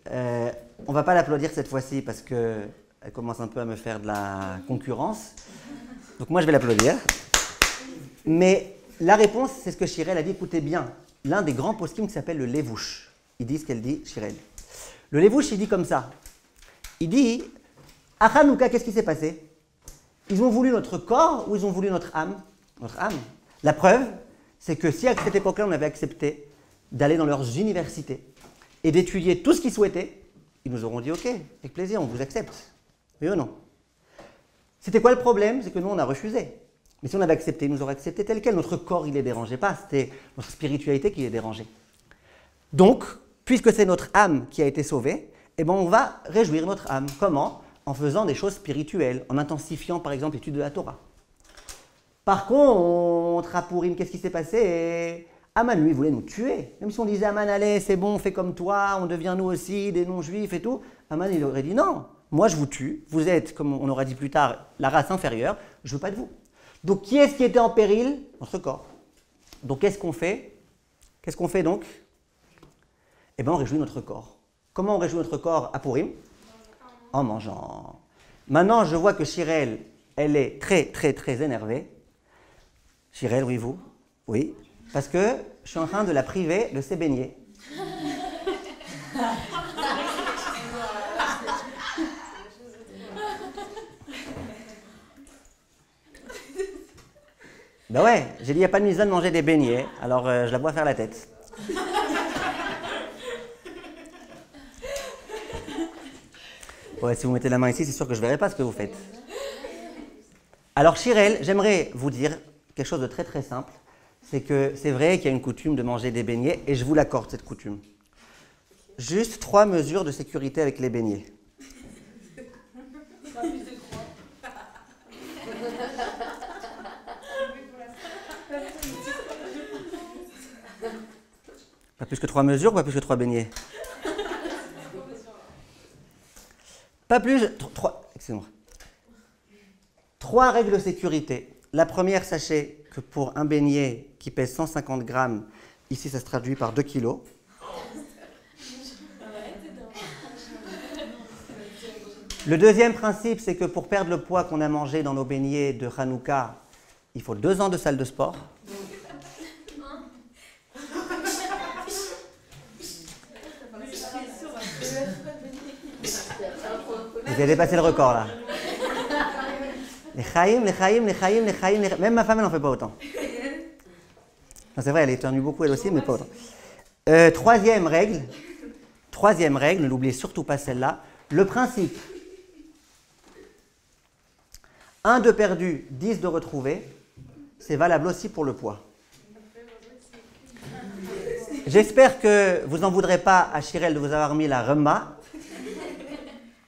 On ne va pas l'applaudir cette fois-ci parce qu'elle commence un peu à me faire de la concurrence. Donc moi, je vais l'applaudir. Mais la réponse, c'est ce que Chirel a dit. Écoutez bien, l'un des grands poskim qui s'appelle le Levouche. Il dit ce qu'elle dit, Chirel. Le Levouche, il dit comme ça. Il dit, à Hanouka, qu'est-ce qui s'est passé? Ils ont voulu notre corps ou ils ont voulu notre âme? Notre âme. La preuve, c'est que si à cette époque-là, on avait accepté d'aller dans leurs universités et d'étudier tout ce qu'ils souhaitaient, ils nous auront dit « Ok, avec plaisir, on vous accepte. » Oui ou non? C'était quoi le problème? C'est que nous, on a refusé. Mais si on avait accepté, ils nous auraient accepté tel quel. Notre corps, il ne les dérangeait pas. C'était notre spiritualité qui les dérangeait. Donc, puisque c'est notre âme qui a été sauvée, eh ben, on va réjouir notre âme. Comment? En faisant des choses spirituelles, en intensifiant par exemple l'étude de la Torah. Par contre, à Purim, qu'est-ce qui s'est passé? Haman, lui, voulait nous tuer. Même si on disait Haman, allez, c'est bon, on fait comme toi, on devient nous aussi des non-juifs et tout. Haman, il aurait dit non, moi je vous tue, vous êtes, comme on aura dit plus tard, la race inférieure, je ne veux pas de vous. Donc qui est-ce qui était en péril? Notre corps. Donc qu'est-ce qu'on fait? Qu'est-ce qu'on fait donc? Eh bien, on réjouit notre corps. Comment on réjouit notre corps à Purim? En mangeant. Maintenant, je vois que Chirel, elle est très, très, très énervée. Chirel, oui, vous? Oui. Parce que je suis en train de la priver de ses beignets. Ben ouais, j'ai dit, il n'y a pas de mitzvah de manger des beignets, alors je la vois faire la tête. Ouais, si vous mettez la main ici, c'est sûr que je ne verrai pas ce que vous faites. Alors, Chirel, j'aimerais vous dire quelque chose de très très simple. C'est que c'est vrai qu'il y a une coutume de manger des beignets, et je vous l'accorde, cette coutume. Juste 3 mesures de sécurité avec les beignets. Pas plus que 3 mesures ou pas plus que 3 beignets? Pas plus. Excusez-moi. 3 règles de sécurité. La première, sachez que pour un beignet qui pèse 150 grammes, ici ça se traduit par 2 kilos. Le deuxième principe, c'est que pour perdre le poids qu'on a mangé dans nos beignets de Hanouka, il faut 2 ans de salle de sport. Vous avez dépassé le record là. Les chaïm. Même ma femme, elle n'en fait pas autant. Non, c'est vrai, elle éternue beaucoup elle aussi, mais pas autant. Troisième règle, ne l'oubliez surtout pas celle-là. Le principe, 1 de perdu, 10 de retrouvé, c'est valable aussi pour le poids. J'espère que vous n'en voudrez pas à Chirel de vous avoir mis la remma,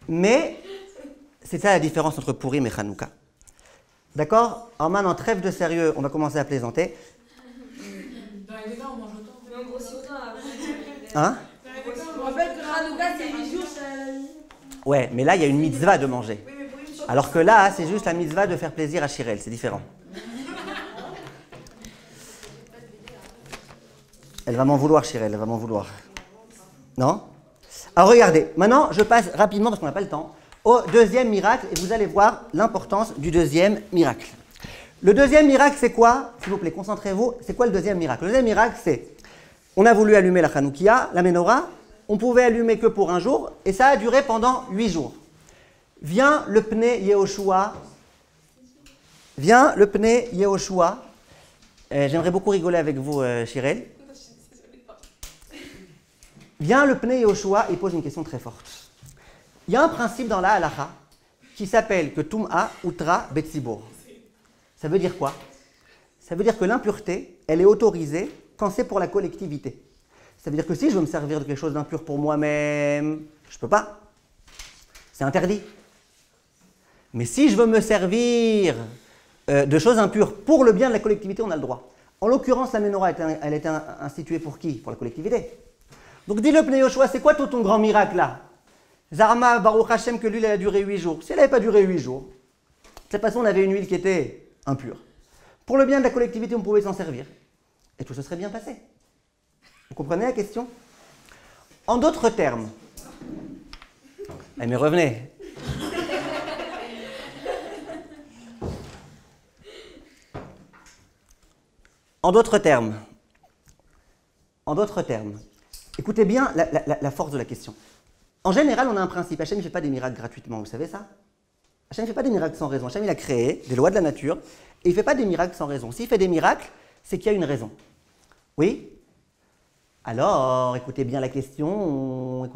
mais c'est ça la différence entre Purim et Hanouka. D'accord? Alors maintenant, trêve de sérieux, on va commencer à plaisanter. Hein? On rappelle que Hanouka, c'est 8 jours, Ouais, mais là, il y a une mitzvah de manger. Alors que là, c'est juste la mitzvah de faire plaisir à Chirel, c'est différent. Elle va m'en vouloir, Chirel, elle va m'en vouloir. Non? Alors regardez, maintenant, je passe rapidement, parce qu'on n'a pas le temps, au deuxième miracle, et vous allez voir l'importance du deuxième miracle. Le deuxième miracle, c'est quoi? S'il vous plaît, concentrez-vous. C'est quoi le deuxième miracle? Le deuxième miracle, c'est, on a voulu allumer la Hanoukia, la Menorah, on pouvait allumer que pour un jour, et ça a duré pendant 8 jours. Vient le Pnei Yehoshua. J'aimerais beaucoup rigoler avec vous, Chirel. Vient le Pnei Yehoshua et pose une question très forte. Il y a un principe dans la halacha qui s'appelle que Tum'a Utra Betzibor. Ça veut dire quoi? Ça veut dire que l'impureté, elle est autorisée quand c'est pour la collectivité. Ça veut dire que si je veux me servir de quelque chose d'impur pour moi-même, je ne peux pas. C'est interdit. Mais si je veux me servir de choses impures pour le bien de la collectivité, on a le droit. En l'occurrence, la Menorah, elle était instituée pour qui? Pour la collectivité. Donc dis-le, Pnei Yehoshua, c'est quoi tout ton grand miracle là? Zarma, Baruch Hashem, que l'huile elle a duré 8 jours. Si elle n'avait pas duré 8 jours, de cette façon, on avait une huile qui était impure. Pour le bien de la collectivité, on pouvait s'en servir. Et tout se serait bien passé. Vous comprenez la question? En d'autres termes, mais revenez. En d'autres termes, écoutez bien la force de la question. En général, on a un principe. Hachem ne fait pas des miracles gratuitement, vous savez ça? Hachem ne fait pas des miracles sans raison. Hachem, il a créé des lois de la nature et il ne fait pas des miracles sans raison. S'il fait des miracles, c'est qu'il y a une raison. Oui? Alors, écoutez bien la question.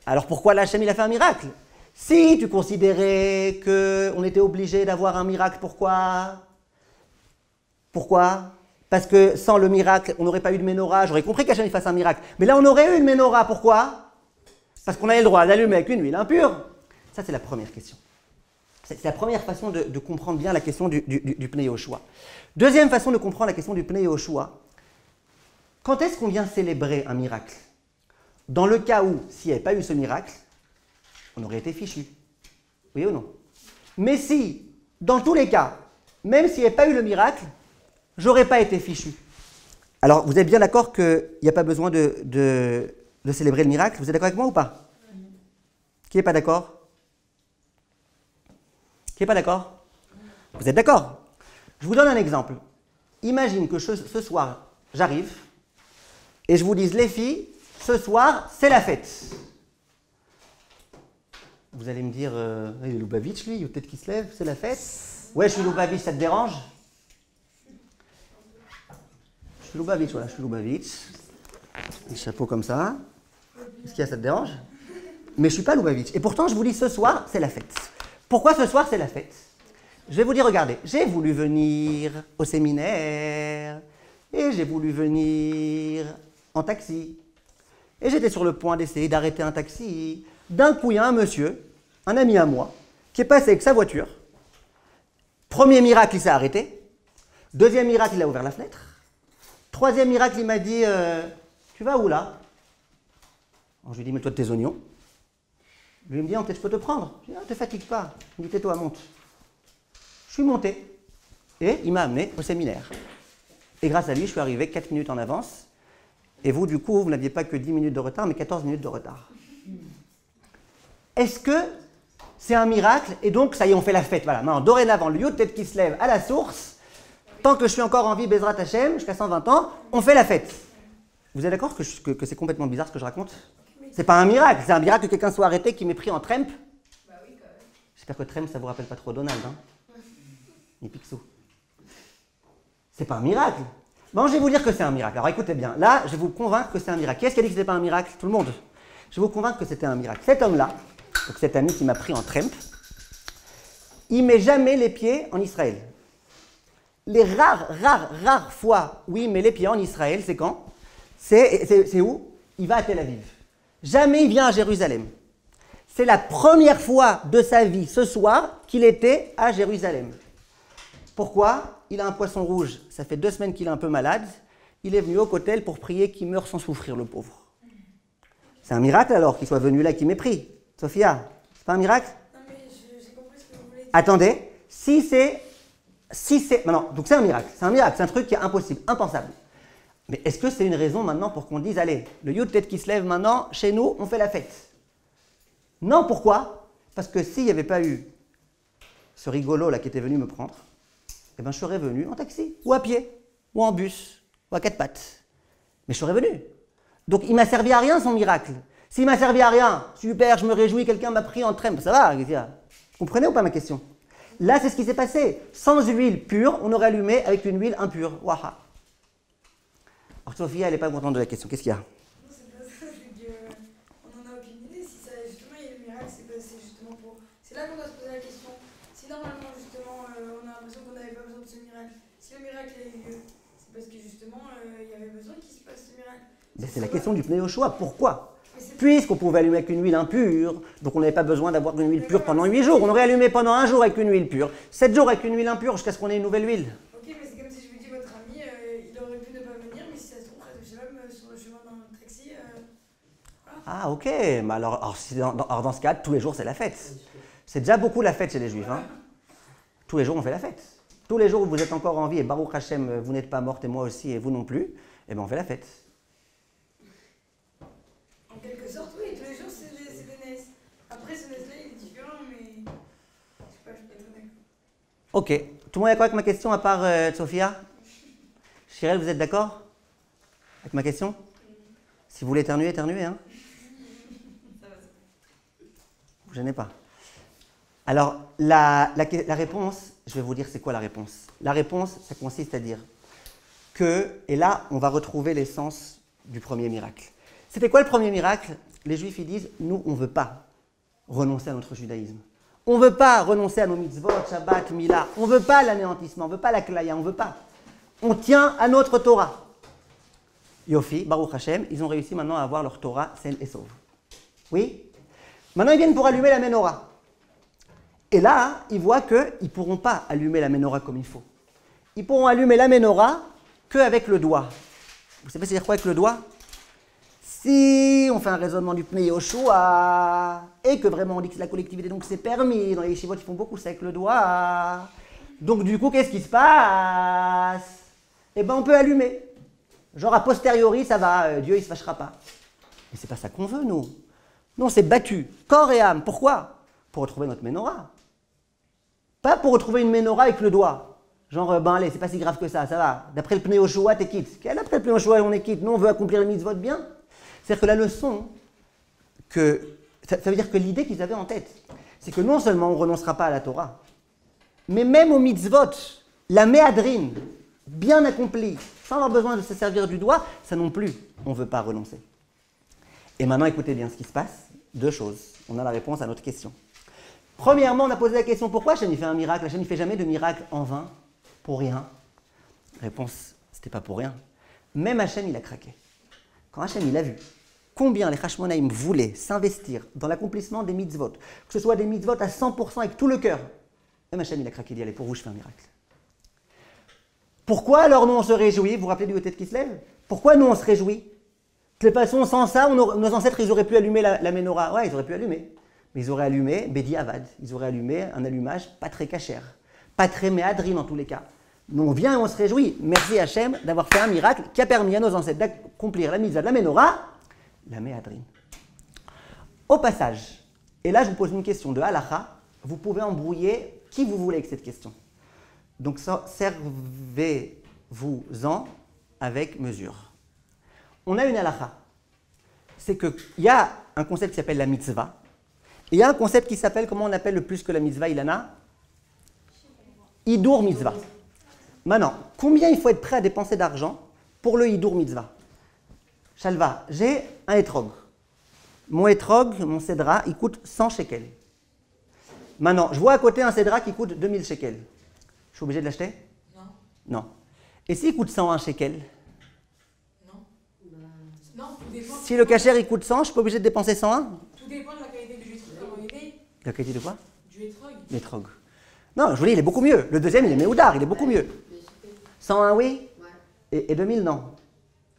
Alors, pourquoi là, Hachem, il a fait un miracle? Si tu considérais qu'on était obligé d'avoir un miracle, pourquoi? Parce que sans le miracle, on n'aurait pas eu de Menorah. J'aurais compris qu'Hachem fasse un miracle. Mais là, on aurait eu une Menorah. Pourquoi? Parce qu'on avait le droit d'allumer avec une huile impure. Ça, c'est la première question. C'est la première façon de comprendre bien la question du Pnei Yehoshua. Deuxième façon de comprendre la question du Pnei Yehoshua. Quand est-ce qu'on vient célébrer un miracle? Dans le cas où, s'il n'y avait pas eu ce miracle, on aurait été fichu. Oui ou non? Mais si, dans tous les cas, même s'il n'y avait pas eu le miracle, j'aurais pas été fichu. Alors, vous êtes bien d'accord qu'il n'y a pas besoin de célébrer le miracle? Vous êtes d'accord avec moi ou pas? Qui n'est pas d'accord? Qui n'est pas d'accord? Vous êtes d'accord? Je vous donne un exemple. Imagine que ce soir, j'arrive et je vous dise, les filles, ce soir, c'est la fête. Vous allez me dire, il est Lubavitch, lui, il y a peut-être qu'il se lève, c'est la fête. Ouais, je suis Lubavitch, ça te dérange? Je suis Lubavitch, voilà, je suis Lubavitch. Le chapeau comme ça. Est-ce qu'il y a, ça te dérange? Mais je ne suis pas Lubavitch. Et pourtant, je vous dis, ce soir, c'est la fête. Pourquoi ce soir, c'est la fête? Je vais vous dire, regardez, j'ai voulu venir au séminaire et j'ai voulu venir en taxi. Et j'étais sur le point d'essayer d'arrêter un taxi. D'un coup, il y a un monsieur, un ami à moi, qui est passé avec sa voiture. Premier miracle, il s'est arrêté. Deuxième miracle, il a ouvert la fenêtre. Troisième miracle, il m'a dit tu vas où là? Alors, je lui ai dit mets-toi de tes oignons. Lui il me dit peut-être je peux te prendre. Je lui ai dit ne te fatigue pas. Il me dit tais-toi, monte. Je suis monté et il m'a amené au séminaire. Et grâce à lui, je suis arrivé 4 minutes en avance. Et vous, du coup, vous n'aviez pas que 10 minutes de retard, mais 14 minutes de retard. Est-ce que c'est un miracle? Et donc, ça y est, on fait la fête. Voilà, maintenant, dorénavant, le Yud-Tet qui se lève à la source. Tant que je suis encore en vie, Bezrat Hashem, jusqu'à 120 ans, on fait la fête. Vous êtes d'accord que c'est complètement bizarre ce que je raconte? C'est pas un miracle, c'est un miracle que quelqu'un soit arrêté, qui m'ait pris en trempe. Bah oui, quand même. J'espère que trempe, ça vous rappelle pas trop Donald, hein? Ni Picsou. C'est pas un miracle. Bon, je vais vous dire que c'est un miracle. Alors écoutez bien, là, je vais vous convaincre que c'est un miracle. Qui est-ce qui a dit que c'était pas un miracle? Tout le monde. Je vais vous convaincre que c'était un miracle. Cet homme-là, donc cet ami qui m'a pris en trempe, il met jamais les pieds en Israël. Les rares fois où il met les pieds en Israël, c'est quand? C'est où? Il va à Tel Aviv. Jamais il vient à Jérusalem. C'est la première fois de sa vie, ce soir, qu'il était à Jérusalem. Pourquoi? Il a un poisson rouge. Ça fait 2 semaines qu'il est un peu malade. Il est venu au Kotel pour prier qu'il meure sans souffrir, le pauvre. C'est un miracle alors qu'il soit venu là, qu'il m'ait pris. Sophia, c'est pas un miracle? Non, mais j'ai compris ce que vous voulez dire. Attendez, non, donc c'est un miracle, c'est un truc qui est impossible, impensable. Mais est-ce que c'est une raison maintenant pour qu'on dise, allez, le Yud-Tet qui se lève maintenant, chez nous, on fait la fête? Non, pourquoi? Parce que s'il n'y avait pas eu ce rigolo là qui était venu me prendre, eh ben, je serais venu en taxi, ou à pied, ou en bus, ou à 4 pattes. Mais je serais venu. Donc il m'a servi à rien son miracle. S'il m'a servi à rien, super, je me réjouis, quelqu'un m'a pris en trempe, ça va, vous comprenez ou pas ma question? Là, c'est ce qui s'est passé. Sans huile pure, on aurait allumé avec une huile impure. Waha. Alors Sophia, elle n'est pas contente de la question. Qu'est-ce qu'il y a? Non, c'est pas ça, c'est qu'on n'en a aucune idée. Si ça, justement, il y a le miracle, c'est justement pour. C'est là qu'on doit se poser la question. Si normalement, justement, on a l'impression qu'on n'avait pas besoin de ce miracle, si le miracle a eu lieu, c'est parce que justement, il y avait besoin qu'il se passe ce miracle. Mais c'est la question du Pnei Yoshua. Pourquoi? Puisqu'on pouvait allumer avec une huile impure, donc on n'avait pas besoin d'avoir une huile pure pendant 8 jours. On aurait allumé pendant 1 jour avec une huile pure, 7 jours avec une huile impure, jusqu'à ce qu'on ait une nouvelle huile. Ok, mais c'est comme si je vous dis votre ami, il aurait pu ne pas venir, mais si ça se trouve, je sais même sur le chemin d'un taxi. Voilà. Ah ok, mais alors dans ce cas, tous les jours c'est la fête. C'est déjà beaucoup la fête chez les Juifs. Hein. Tous les jours on fait la fête. Tous les jours où vous êtes encore en vie et Baruch Hashem, vous n'êtes pas morte et moi aussi et vous non plus, eh bien on fait la fête. En quelque sorte, oui, tous les jours c'est des NES. Après, ce NES-là il est différent, mais je sais pas, je suis pas très d'accord. Ok, tout le monde est d'accord avec ma question à part Sophia? Chirel, vous êtes d'accord avec ma question? Si vous voulez éternuer, éternuez. Hein. Vous gênez pas. Alors, la réponse, je vais vous dire c'est quoi la réponse. La réponse, ça consiste à dire que, et là, on va retrouver l'essence du premier miracle. C'était quoi le premier miracle? Les Juifs, ils disent, nous, on ne veut pas renoncer à notre judaïsme. On ne veut pas renoncer à nos mitzvot, Shabbat, Mila. On ne veut pas l'anéantissement, on ne veut pas la klaya, on ne veut pas. On tient à notre Torah. Yofi, Baruch Hashem, ils ont réussi maintenant à avoir leur Torah saine et sauve. Oui? Maintenant, ils viennent pour allumer la menorah. Et là, ils voient qu'ils ne pourront pas allumer la menorah comme il faut. Ils pourront allumer la menorah qu'avec le doigt. Vous savez c'est-à-dire quoi avec le doigt? Si on fait un raisonnement du Pnei Yoshua et que vraiment on dit que c'est la collectivité, donc c'est permis, dans les yeshivot ils font beaucoup ça avec le doigt. Donc du coup, qu'est-ce qui se passe? Eh bien, on peut allumer. Genre a posteriori, ça va, Dieu il ne se fâchera pas. Mais c'est pas ça qu'on veut, nous. Nous, on s'est battu, corps et âme. Pourquoi? Pour retrouver notre menorah. Pas pour retrouver une menorah avec le doigt. Genre, ben allez, c'est pas si grave que ça va. D'après le Pnei Yoshua, t'es quitte. D'après le Pnei Yoshua, on est quitte. Nous, on veut accomplir les mitzvot bien. C'est-à-dire que la leçon, ça veut dire que l'idée qu'ils avaient en tête, c'est que non seulement on ne renoncera pas à la Torah, mais même aux mitzvot, la méadrine, bien accomplie, sans avoir besoin de se servir du doigt, ça non plus, on ne veut pas renoncer. Et maintenant, écoutez bien ce qui se passe. Deux choses. On a la réponse à notre question. Premièrement, on a posé la question pourquoi Hachem il fait un miracle? Hachem ne fait jamais de miracle en vain, pour rien. Réponse, c'était pas pour rien. Même Hachem, il a craqué. Quand Hachem, il a vu combien les Hashmonaïm voulaient s'investir dans l'accomplissement des mitzvot, que ce soit des mitzvot à 100% avec tout le cœur, même Hachem, il a craqué, il dit allez, pour vous, je fais un miracle. Pourquoi alors nous on se réjouit? Vous vous rappelez du côté de qui se lève? Pourquoi nous on se réjouit? De toute façon, sans ça, nos ancêtres, ils auraient pu allumer la menorah. Ouais, ils auraient pu allumer. Mais ils auraient allumé Bedi Avad. Ils auraient allumé un allumage pas très cachère. Pas très méadrine en tous les cas. Nous, on vient et on se réjouit. Merci Hachem d'avoir fait un miracle qui a permis à nos ancêtres d'accomplir la mitzvah de la menorah, la méadrine. Au passage, et là je vous pose une question de halakha, vous pouvez embrouiller qui vous voulez avec cette question. Donc servez-vous-en avec mesure. On a une halakha. C'est qu'il y a un concept qui s'appelle la mitzvah. Et il y a un concept qui s'appelle, comment on appelle le plus que la mitzvah, Ilana? Hidur mitzvah. Maintenant, combien il faut être prêt à dépenser d'argent pour le hidur mitzvah? Shalva, j'ai un etrog. Mon etrog, mon cédra, il coûte 100 shekels. Maintenant, je vois à côté un cédra qui coûte 2000 shekels. Je suis obligé de l'acheter? Non. Non. Et s'il coûte 101 shekels? Non, tout dépend. Si le cachère il coûte 100, je suis pas obligé de dépenser 101? Tout dépend de la qualité du etrog. La qualité de quoi? Du etrog. L'étrog. Non, je vous dis, il est beaucoup mieux. Le deuxième, il est méoudar, il est beaucoup mieux. 101, oui? Et 2000, non.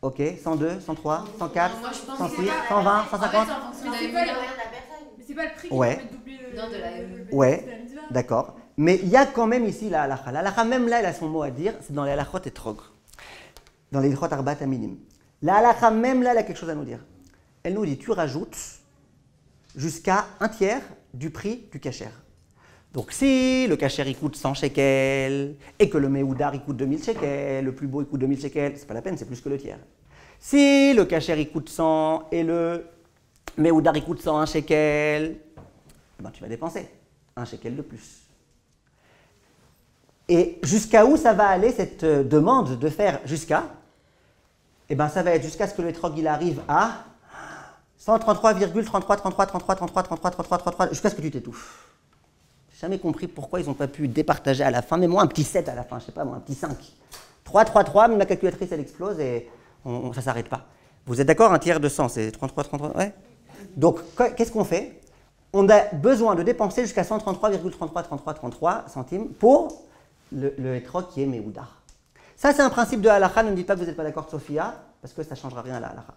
Ok, 102, 103, 104, Moi, je pense 106, que c'est 120, En fait, 150? en fonction de la Mais c'est vie, pas hein. Mais c'est pas le prix qui Ouais. permet de doubler le. Non, de la- le Ouais. bénéfice de la mitzvah. D'accord. Mais il y a quand même ici la halakha. La halakha, même là, elle a son mot à dire, c'est dans les halakhot et trog. Dans les halakhot arbat aminim. La halakha, même là, elle a quelque chose à nous dire. Elle nous dit, tu rajoutes jusqu'à un tiers du prix du cachère. Donc si le cachère il coûte 100 shekels et que le méoudar il coûte 2000 shekels, le plus beau il coûte 2000 shekels, c'est pas la peine, c'est plus que le tiers. Si le cachère il coûte 100 et le méoudar il coûte 101 shekels, eh ben, tu vas dépenser un shekel de plus. Et jusqu'à où ça va aller cette demande de faire jusqu'à? Eh bien ça va être jusqu'à ce que le etrog il arrive à 133,33, jusqu'à ce que tu t'étouffes. J'ai jamais compris pourquoi ils n'ont pas pu départager à la fin, mais moi un petit 7 à la fin, je sais pas moi, un petit 5. 3, mais ma calculatrice elle explose et ça ne s'arrête pas. Vous êtes d'accord? Un tiers de 100, c'est 33, ouais. Donc qu'est-ce qu'on fait? On a besoin de dépenser jusqu'à 133,33 centimes pour le etrog qui est méoudar. Ça c'est un principe de halakha, ne me dites pas que vous n'êtes pas d'accord Sophia, parce que ça ne changera rien à la halakha.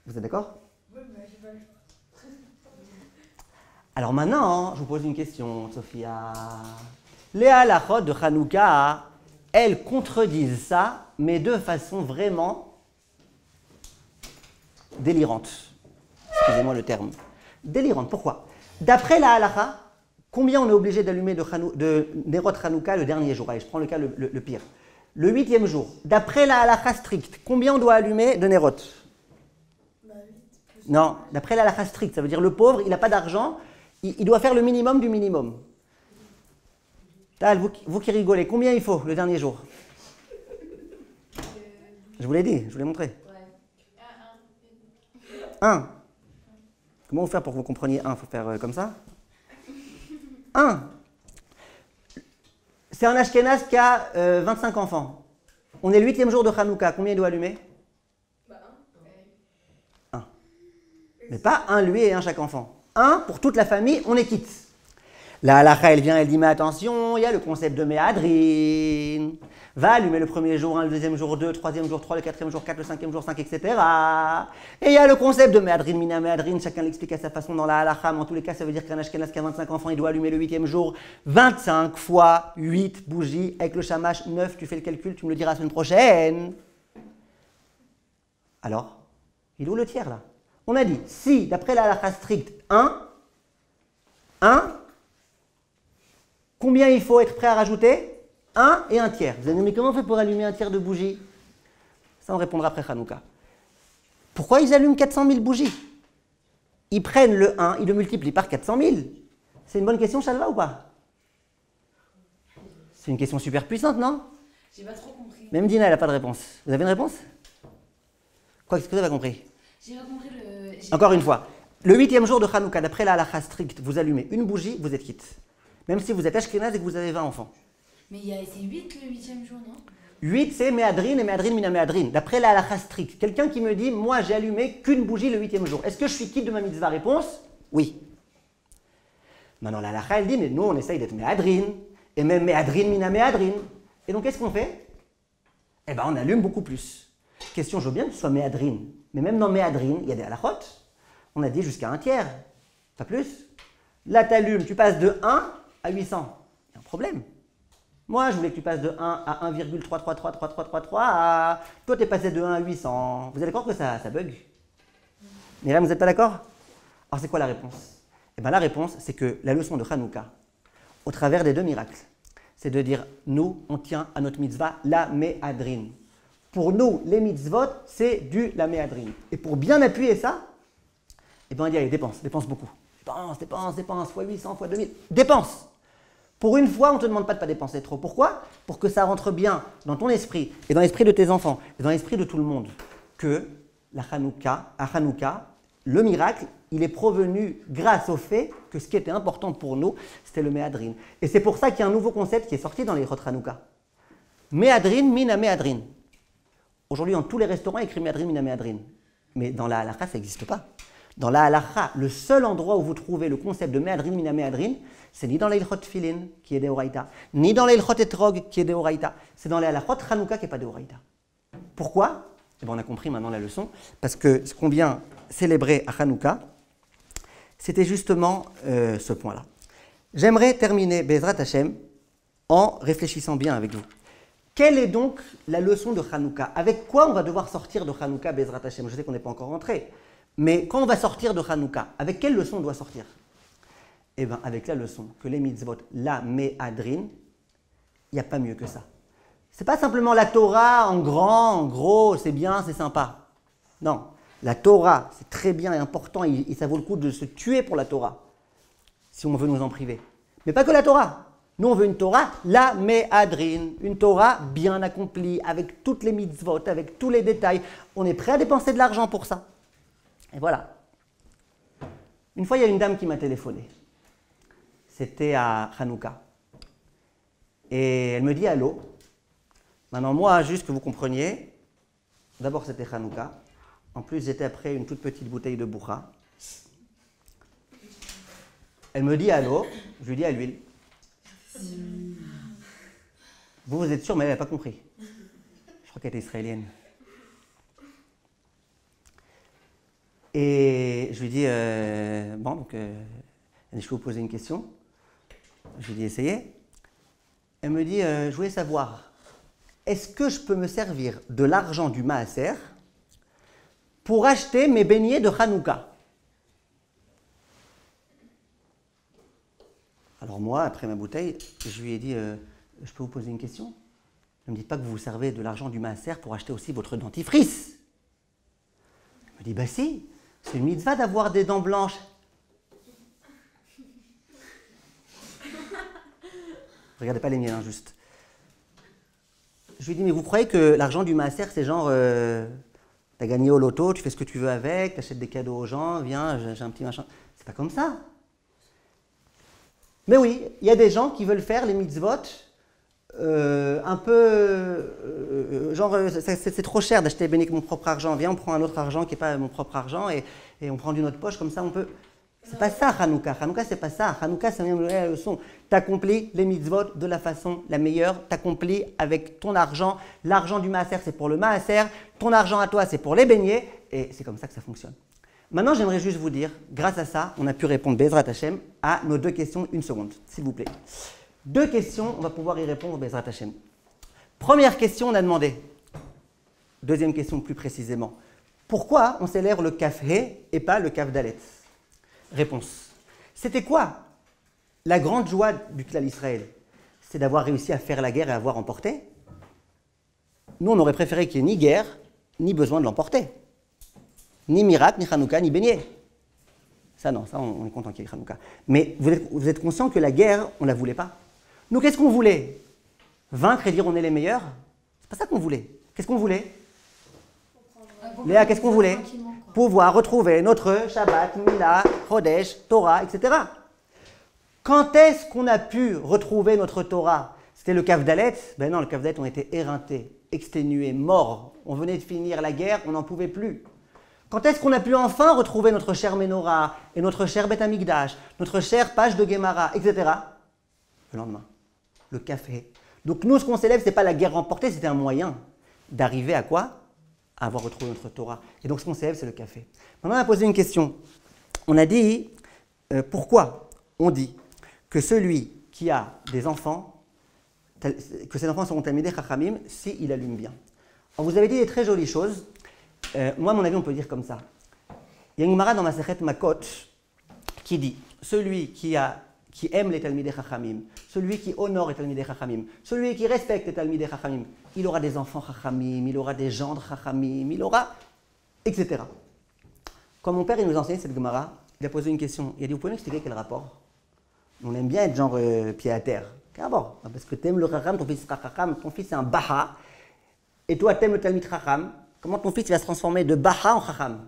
Vous êtes d'accord? Oui, mais j'ai pas le choix. Alors maintenant, je vous pose une question, Sophia. Les halakhot de Hanouka, elles contredisent ça, mais de façon vraiment délirante. Excusez-moi le terme. Délirante, pourquoi? D'après la halakha, combien on est obligé d'allumer de Nerot Hanouka le dernier jour? Allez, je prends le cas le pire. Le 8e jour. D'après la halakha stricte, combien on doit allumer de Nerot? Bah, 8. Non, d'après la halakha stricte, ça veut dire le pauvre, il n'a pas d'argent, il doit faire le minimum du minimum. Tal, vous qui rigolez, combien il faut le dernier jour? Je vous l'ai dit, je vous l'ai montré. 1. Comment vous faire pour que vous compreniez 1? Il faut faire comme ça. 1. C'est un Ashkenaz qui a 25 enfants. On est le 8e jour de Hanouka. Combien il doit allumer? 1. Mais pas un lui et un chaque enfant. 1 pour toute la famille, on est quitte. La halakha, elle vient, elle dit, mais attention, il y a le concept de méadrine. Va allumer le premier jour 1, le deuxième jour 2, le troisième jour 3, le quatrième jour 4, le cinquième jour 5, etc. Et il y a le concept de méadrine, mina méadrine, chacun l'explique à sa façon dans la halakha, mais en tous les cas, ça veut dire qu'un ashkenaz qui a 25 enfants, il doit allumer le 8e jour 25 fois 8 bougies, avec le shamash 9, tu fais le calcul, tu me le diras la semaine prochaine. Alors, il est où le tiers là? On a dit, si, d'après la halakha stricte, 1, combien il faut être prêt à rajouter? 1 et un tiers. Vous allez me dire, mais comment on fait pour allumer un tiers de bougies? Ça, on répondra après Hanouka. Pourquoi ils allument 400 000 bougies? Ils prennent le 1, ils le multiplient par 400 000. C'est une bonne question, Shalva, ou pas? C'est une question super puissante, non? J'ai pas trop compris. Même Dina, elle n'a pas de réponse. Vous avez une réponse? Quoi, qu'est-ce que vous avez compris? J'ai pas compris le. Encore une fois, le 8e jour de Hanouka, d'après la halakha stricte, vous allumez une bougie, vous êtes quitte. Même si vous êtes ashkénaze et que vous avez 20 enfants. Mais c'est 8 le 8e jour, non? 8, c'est Méadrin et Méadrin mina Méadrin. D'après la halakha stricte, quelqu'un qui me dit, moi j'ai allumé qu'une bougie le 8e jour. Est-ce que je suis quitte de ma mitzvah? Réponse, oui. Maintenant la halakha, elle dit, mais nous on essaye d'être Méadrin, et même Méadrin mina Méadrin. Et donc qu'est-ce qu'on fait? Eh bien on allume beaucoup plus. Question, je veux bien que ce soit Méadrin, mais même dans Méadrin, il y a des halakhot. On a dit jusqu'à un tiers, pas plus. Là t'allumes, tu passes de 1 à 800. Il y a un problème. Moi, je voulais que tu passes de 1 à 1,333333 à... Toi, tu es passé de 1 à 800. Vous êtes d'accord que ça bug? Myriam, vous n'êtes pas d'accord? Alors, c'est quoi la réponse? Eh bien, la réponse, c'est que la leçon de Hanouka, au travers des deux miracles, c'est de dire, nous, on tient à notre mitzvah, la méadrin. Pour nous, les mitzvot, c'est du la méadrin. Et pour bien appuyer ça, eh bien, il y a les dépenses beaucoup. Dépenses, fois 800, fois 2000. Dépenses! Pour une fois, on ne te demande pas de ne pas dépenser trop. Pourquoi? Pour que ça rentre bien dans ton esprit, et dans l'esprit de tes enfants, et dans l'esprit de tout le monde, que à Hanouka, le miracle, il est provenu grâce au fait que ce qui était important pour nous, c'était le méadrin. Et c'est pour ça qu'il y a un nouveau concept qui est sorti dans les Chot Hanouka. Méadrin, mina méadrin. Aujourd'hui, dans tous les restaurants, il y a écrit méadrin, mina méadrin. Mais dans la halakha, ça n'existe pas. Dans la halakha, le seul endroit où vous trouvez le concept de méadrin, mina méadrin, c'est ni dans l'Ilchot Tfilin, qui est d'Eoraïta, ni dans l'Ilchot Etrog, qui est d'Eoraïta. C'est dans les halachot Hanouka qui n'est pas d'Eoraïta. Pourquoi? Eh bien, on a compris maintenant la leçon, parce que ce qu'on vient célébrer à Hanouka, c'était justement ce point-là. J'aimerais terminer Bezrat Hashem en réfléchissant bien avec vous. Quelle est donc la leçon de Hanouka? Avec quoi on va devoir sortir de Hanouka, Bezrat Hashem? Je sais qu'on n'est pas encore rentré, mais quand on va sortir de Hanouka, avec quelle leçon on doit sortir? Eh bien, avec la leçon que les mitzvot, la méadrin, il n'y a pas mieux que ça. Ce n'est pas simplement la Torah en grand, en gros, c'est bien, c'est sympa. Non, la Torah, c'est très bien et important, et ça vaut le coup de se tuer pour la Torah, si on veut nous en priver. Mais pas que la Torah. Nous, on veut une Torah, la méadrin, une Torah bien accomplie, avec toutes les mitzvot, avec tous les détails. On est prêt à dépenser de l'argent pour ça. Et voilà. Une fois, il y a une dame qui m'a téléphoné. C'était à Hanouka. Et elle me dit allô. Maintenant, moi, juste que vous compreniez, d'abord c'était Hanouka. En plus, j'étais après une toute petite bouteille de bourra. Elle me dit allô. Je lui dis à l'huile. Vous êtes sûr, mais elle n'a pas compris. Je crois qu'elle était israélienne. Et je lui dis bon, donc, je vais vous poser une question. Je lui dis, essayez. Elle me dit, je voulais savoir, est-ce que je peux me servir de l'argent du Maaser pour acheter mes beignets de Hanouka? Alors moi, après ma bouteille, je lui ai dit, je peux vous poser une question? Ne me dites pas que vous vous servez de l'argent du Maaser pour acheter aussi votre dentifrice. Elle me dit, bah si, c'est une mitzvah d'avoir des dents blanches. Regardez pas les miens, juste. Je lui dis, mais vous croyez que l'argent du Maaser, c'est genre, t'as gagné au loto, tu fais ce que tu veux avec, t'achètes des cadeaux aux gens, viens, j'ai un petit machin. C'est pas comme ça. Mais oui, il y a des gens qui veulent faire les mitzvot un peu, genre, c'est trop cher d'acheter béni avec mon propre argent. Viens, on prend un autre argent qui n'est pas mon propre argent et on prend d'une autre poche, comme ça on peut... C'est pas ça, Hanouka. Hanouka, c'est pas ça. Hanouka, c'est même la leçon. T'accomplis les mitzvot de la façon la meilleure. T'accomplis avec ton argent. L'argent du Maaser, c'est pour le Maaser. Ton argent à toi, c'est pour les beignets. Et c'est comme ça que ça fonctionne. Maintenant, j'aimerais juste vous dire, grâce à ça, on a pu répondre, Bezrat Hashem, à nos deux questions. Une seconde, s'il vous plaît. Deux questions, on va pouvoir y répondre, Bezrat Hashem. Première question, on a demandé. Deuxième question, plus précisément. Pourquoi on célèbre le Kaf He et pas le Kaf Dalet? Réponse. C'était quoi la grande joie du Klal Israël? C'est d'avoir réussi à faire la guerre et à avoir emporté. Nous, on aurait préféré qu'il n'y ait ni guerre, ni besoin de l'emporter. Ni miracle, ni Hanouka, ni beignet. Ça, non, ça, on est content qu'il y ait Hanouka. Mais vous êtes conscient que la guerre, on ne la voulait pas. Nous, qu'est-ce qu'on voulait? Vaincre et dire on est les meilleurs, c'est pas ça qu'on voulait. Qu'est-ce qu'on voulait? Léa, qu'est-ce qu'on voulait? Pouvoir retrouver notre Shabbat, Mila, Chodesh, Torah, etc. Quand est-ce qu'on a pu retrouver notre Torah? C'était le Kavdalet? Ben non, le Kavdalet, on était éreintés, exténués, morts. On venait de finir la guerre, on n'en pouvait plus. Quand est-ce qu'on a pu enfin retrouver notre cher Menorah et notre cher Beth Amikdash, notre chère page de Gemara, etc. Le lendemain, le café. Donc nous, ce qu'on célèbre, ce n'est pas la guerre remportée, c'était un moyen d'arriver à quoi? À avoir retrouvé notre Torah. Et donc ce qu'on célèbre, c'est le café. Maintenant, on a posé une question. On a dit, pourquoi on dit que celui qui a des enfants, que ses enfants seront Talmidei Chachamim s'il allume bien. Alors, vous avez dit des très jolies choses. Moi, à mon avis, on peut dire comme ça. Il y a une Gemara dans Masechet Makot qui dit, celui qui aime les Talmidei Chachamim, celui qui honore les Talmidei Chachamim, celui qui respecte les Talmidei Chachamim, il aura des enfants Chachamim, il aura des gendres Chachamim, il aura, etc. Quand mon père il nous a enseigné cette Gemara, il a posé une question. Il a dit, vous pouvez m'expliquer quel rapport? On aime bien être genre pied à terre. Quel rapport? Parce que tu aimes le Chacham, ton fils sera Chacham, ton fils c'est un Baha, et toi tu aimes le Talmid Chacham, comment ton fils il va se transformer de Baha en Chacham?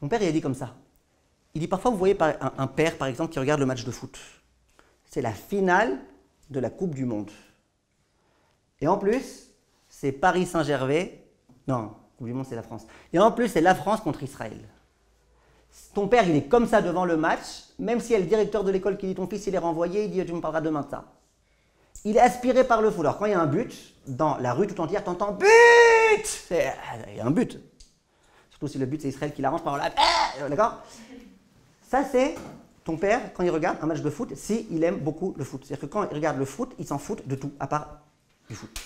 Mon père il a dit comme ça. Il dit parfois, vous voyez un père, par exemple, qui regarde le match de foot. C'est la finale de la Coupe du Monde. Et en plus, c'est Paris Saint-Gervais. Non, Coupe du Monde, c'est la France. Et en plus, c'est la France contre Israël. Ton père, il est comme ça devant le match, même si il y a le directeur de l'école qui dit ton fils, il est renvoyé, il dit tu me parleras demain de ça. Il est aspiré par le foot. Alors quand il y a un but, dans la rue tout entière, tu entends but! Il y a un but. Surtout si le but, c'est Israël qui l'arrange par là. D'accord? Ça, c'est ton père, quand il regarde un match de foot, s'il aime beaucoup le foot. C'est-à-dire que quand il regarde le foot, il s'en fout de tout, à part du foot.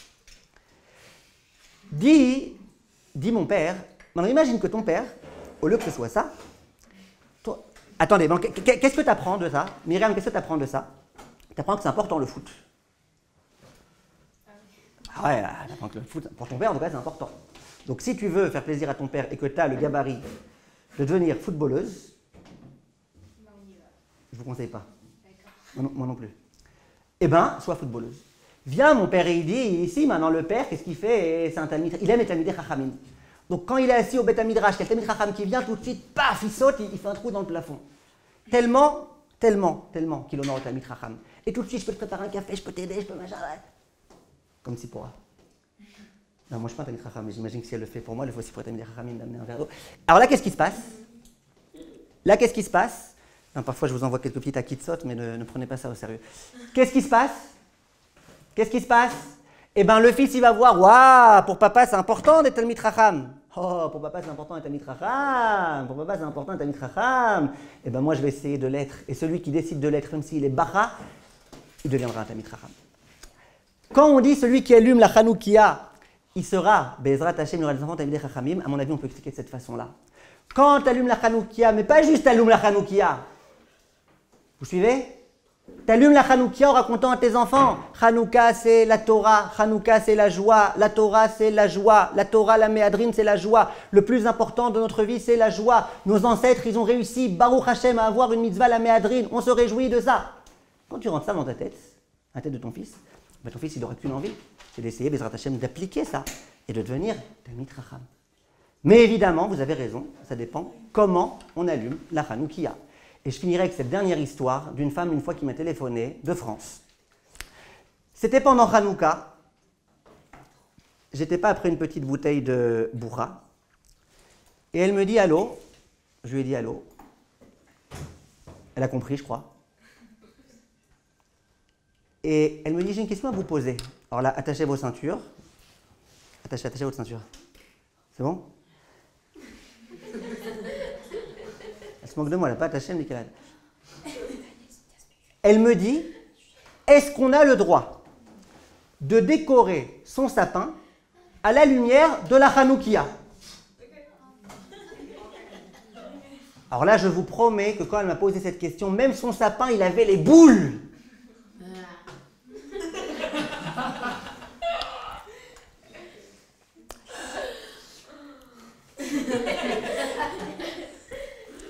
Dit mon père, maintenant imagine que ton père, au lieu que ce soit ça, attendez, bon, qu'est-ce que tu apprends de ça? Myriam, qu'est-ce que tu apprends de ça? Tu apprends que c'est important le foot. Ah ouais, tu apprends que le foot, pour ton père, en tout cas, c'est important. Donc si tu veux faire plaisir à ton père et que tu as le gabarit de devenir footballeuse, je ne vous conseille pas. Moi non plus. Eh bien, sois footballeuse. Viens, mon père, et il dit, ici, maintenant, le père, qu'est-ce qu'il fait? C'est un Talmid, il aime les Talmidei Chachamim. Donc, quand il est assis au Beth Midrash, qu'il y a le Talmid Chacham qui vient, tout de suite, paf, il saute, il fait un trou dans le plafond. Tellement qu'il honore le Talmid Chacham. Et tout de suite, je peux te préparer un café, je peux t'aider, je peux machin. Comme si pourra. Non, moi, je ne suis pas un Talmid Chacham, mais j'imagine que si elle le fait pour moi, elle le fait aussi pour les Talmidei Chachamim d'amener un verre d'eau. Alors là, qu'est-ce qui se passe? Non, parfois, je vous envoie quelques petites akitsot, mais ne prenez pas ça au sérieux. Qu'est-ce qui se passe? Eh bien, le fils, il va voir, waouh, pour papa, c'est important d'être Talmid Chacham. Oh, pour papa, c'est important d'être Talmid Chacham. Pour papa, c'est important d'être Talmid Chacham. Eh bien, moi, je vais essayer de l'être. Et celui qui décide de l'être, même s'il est Baha, il deviendra un Talmid Chacham. Quand on dit celui qui allume la Chanoukia, il sera, Be'ezrat Hashem, il aura des enfants Talmidei Chachamim, à mon avis, on peut expliquer de cette façon-là. Quand tu allumes la Chanoukia, mais pas juste allume la Chanoukia. Vous suivez? Tu allumes la Chanoukia en racontant à tes enfants. Chanouka, c'est la Torah. Chanouka, c'est la joie. La Torah, c'est la joie. La Torah, la Méadrine, c'est la joie. Le plus important de notre vie, c'est la joie. Nos ancêtres, ils ont réussi, Baruch Hashem, à avoir une mitzvah, la Méadrine. On se réjouit de ça. Quand tu rentres ça dans ta tête, la tête de ton fils, ben ton fils, il n'aura qu'une envie. C'est d'essayer, Bezrat Hashem, d'appliquer ça et de devenir Talmid Chacham. Mais évidemment, vous avez raison, ça dépend comment on allume la Chanoukia. Et je finirai avec cette dernière histoire d'une femme, une fois, qui m'a téléphoné de France. C'était pendant Hanouka. J'étais pas après une petite bouteille de bourra. Et elle me dit allô. Je lui ai dit allô. Elle a compris, je crois. Et elle me dit j'ai une question à vous poser. Alors là, attachez vos ceintures. Attachez votre ceinture. C'est bon? Elle se moque de moi, elle n'a pas attaché, elle me dit qu'elle a... Elle me dit, est-ce qu'on a le droit de décorer son sapin à la lumière de la Hanoukia? Alors là, je vous promets que quand elle m'a posé cette question, même son sapin, il avait les boules.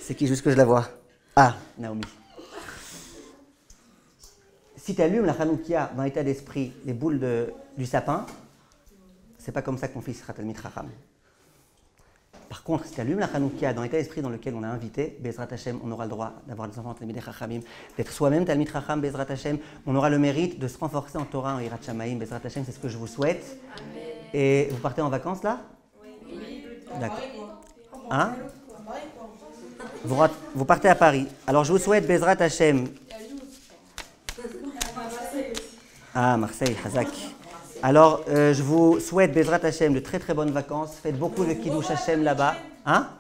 C'est qui, juste que je la vois? Ah, Naomi. Si tu allumes la Hanoukia dans l'état d'esprit, les boules du sapin, c'est pas comme ça qu'on fait Srat Talmid Chacham. Par contre, si tu allumes la Hanoukia dans l'état d'esprit dans lequel on a invité, Bezrat Hashem, on aura le droit d'avoir des enfants Talmidei Chachamim, d'être soi-même Talmid Chacham, Bezrat Hashem, on aura le mérite de se renforcer en Torah, en Yirat Shamayim, Bezrat Hashem, c'est ce que je vous souhaite. Amen. Et vous partez en vacances là? D'accord. Hein? Vous partez à Paris. Alors je vous souhaite Bezrat Hashem. Ah, Marseille, Hazak. Alors je vous souhaite Bezrat Hashem de très très bonnes vacances. Faites beaucoup de Kiddush Hashem là-bas. Hein?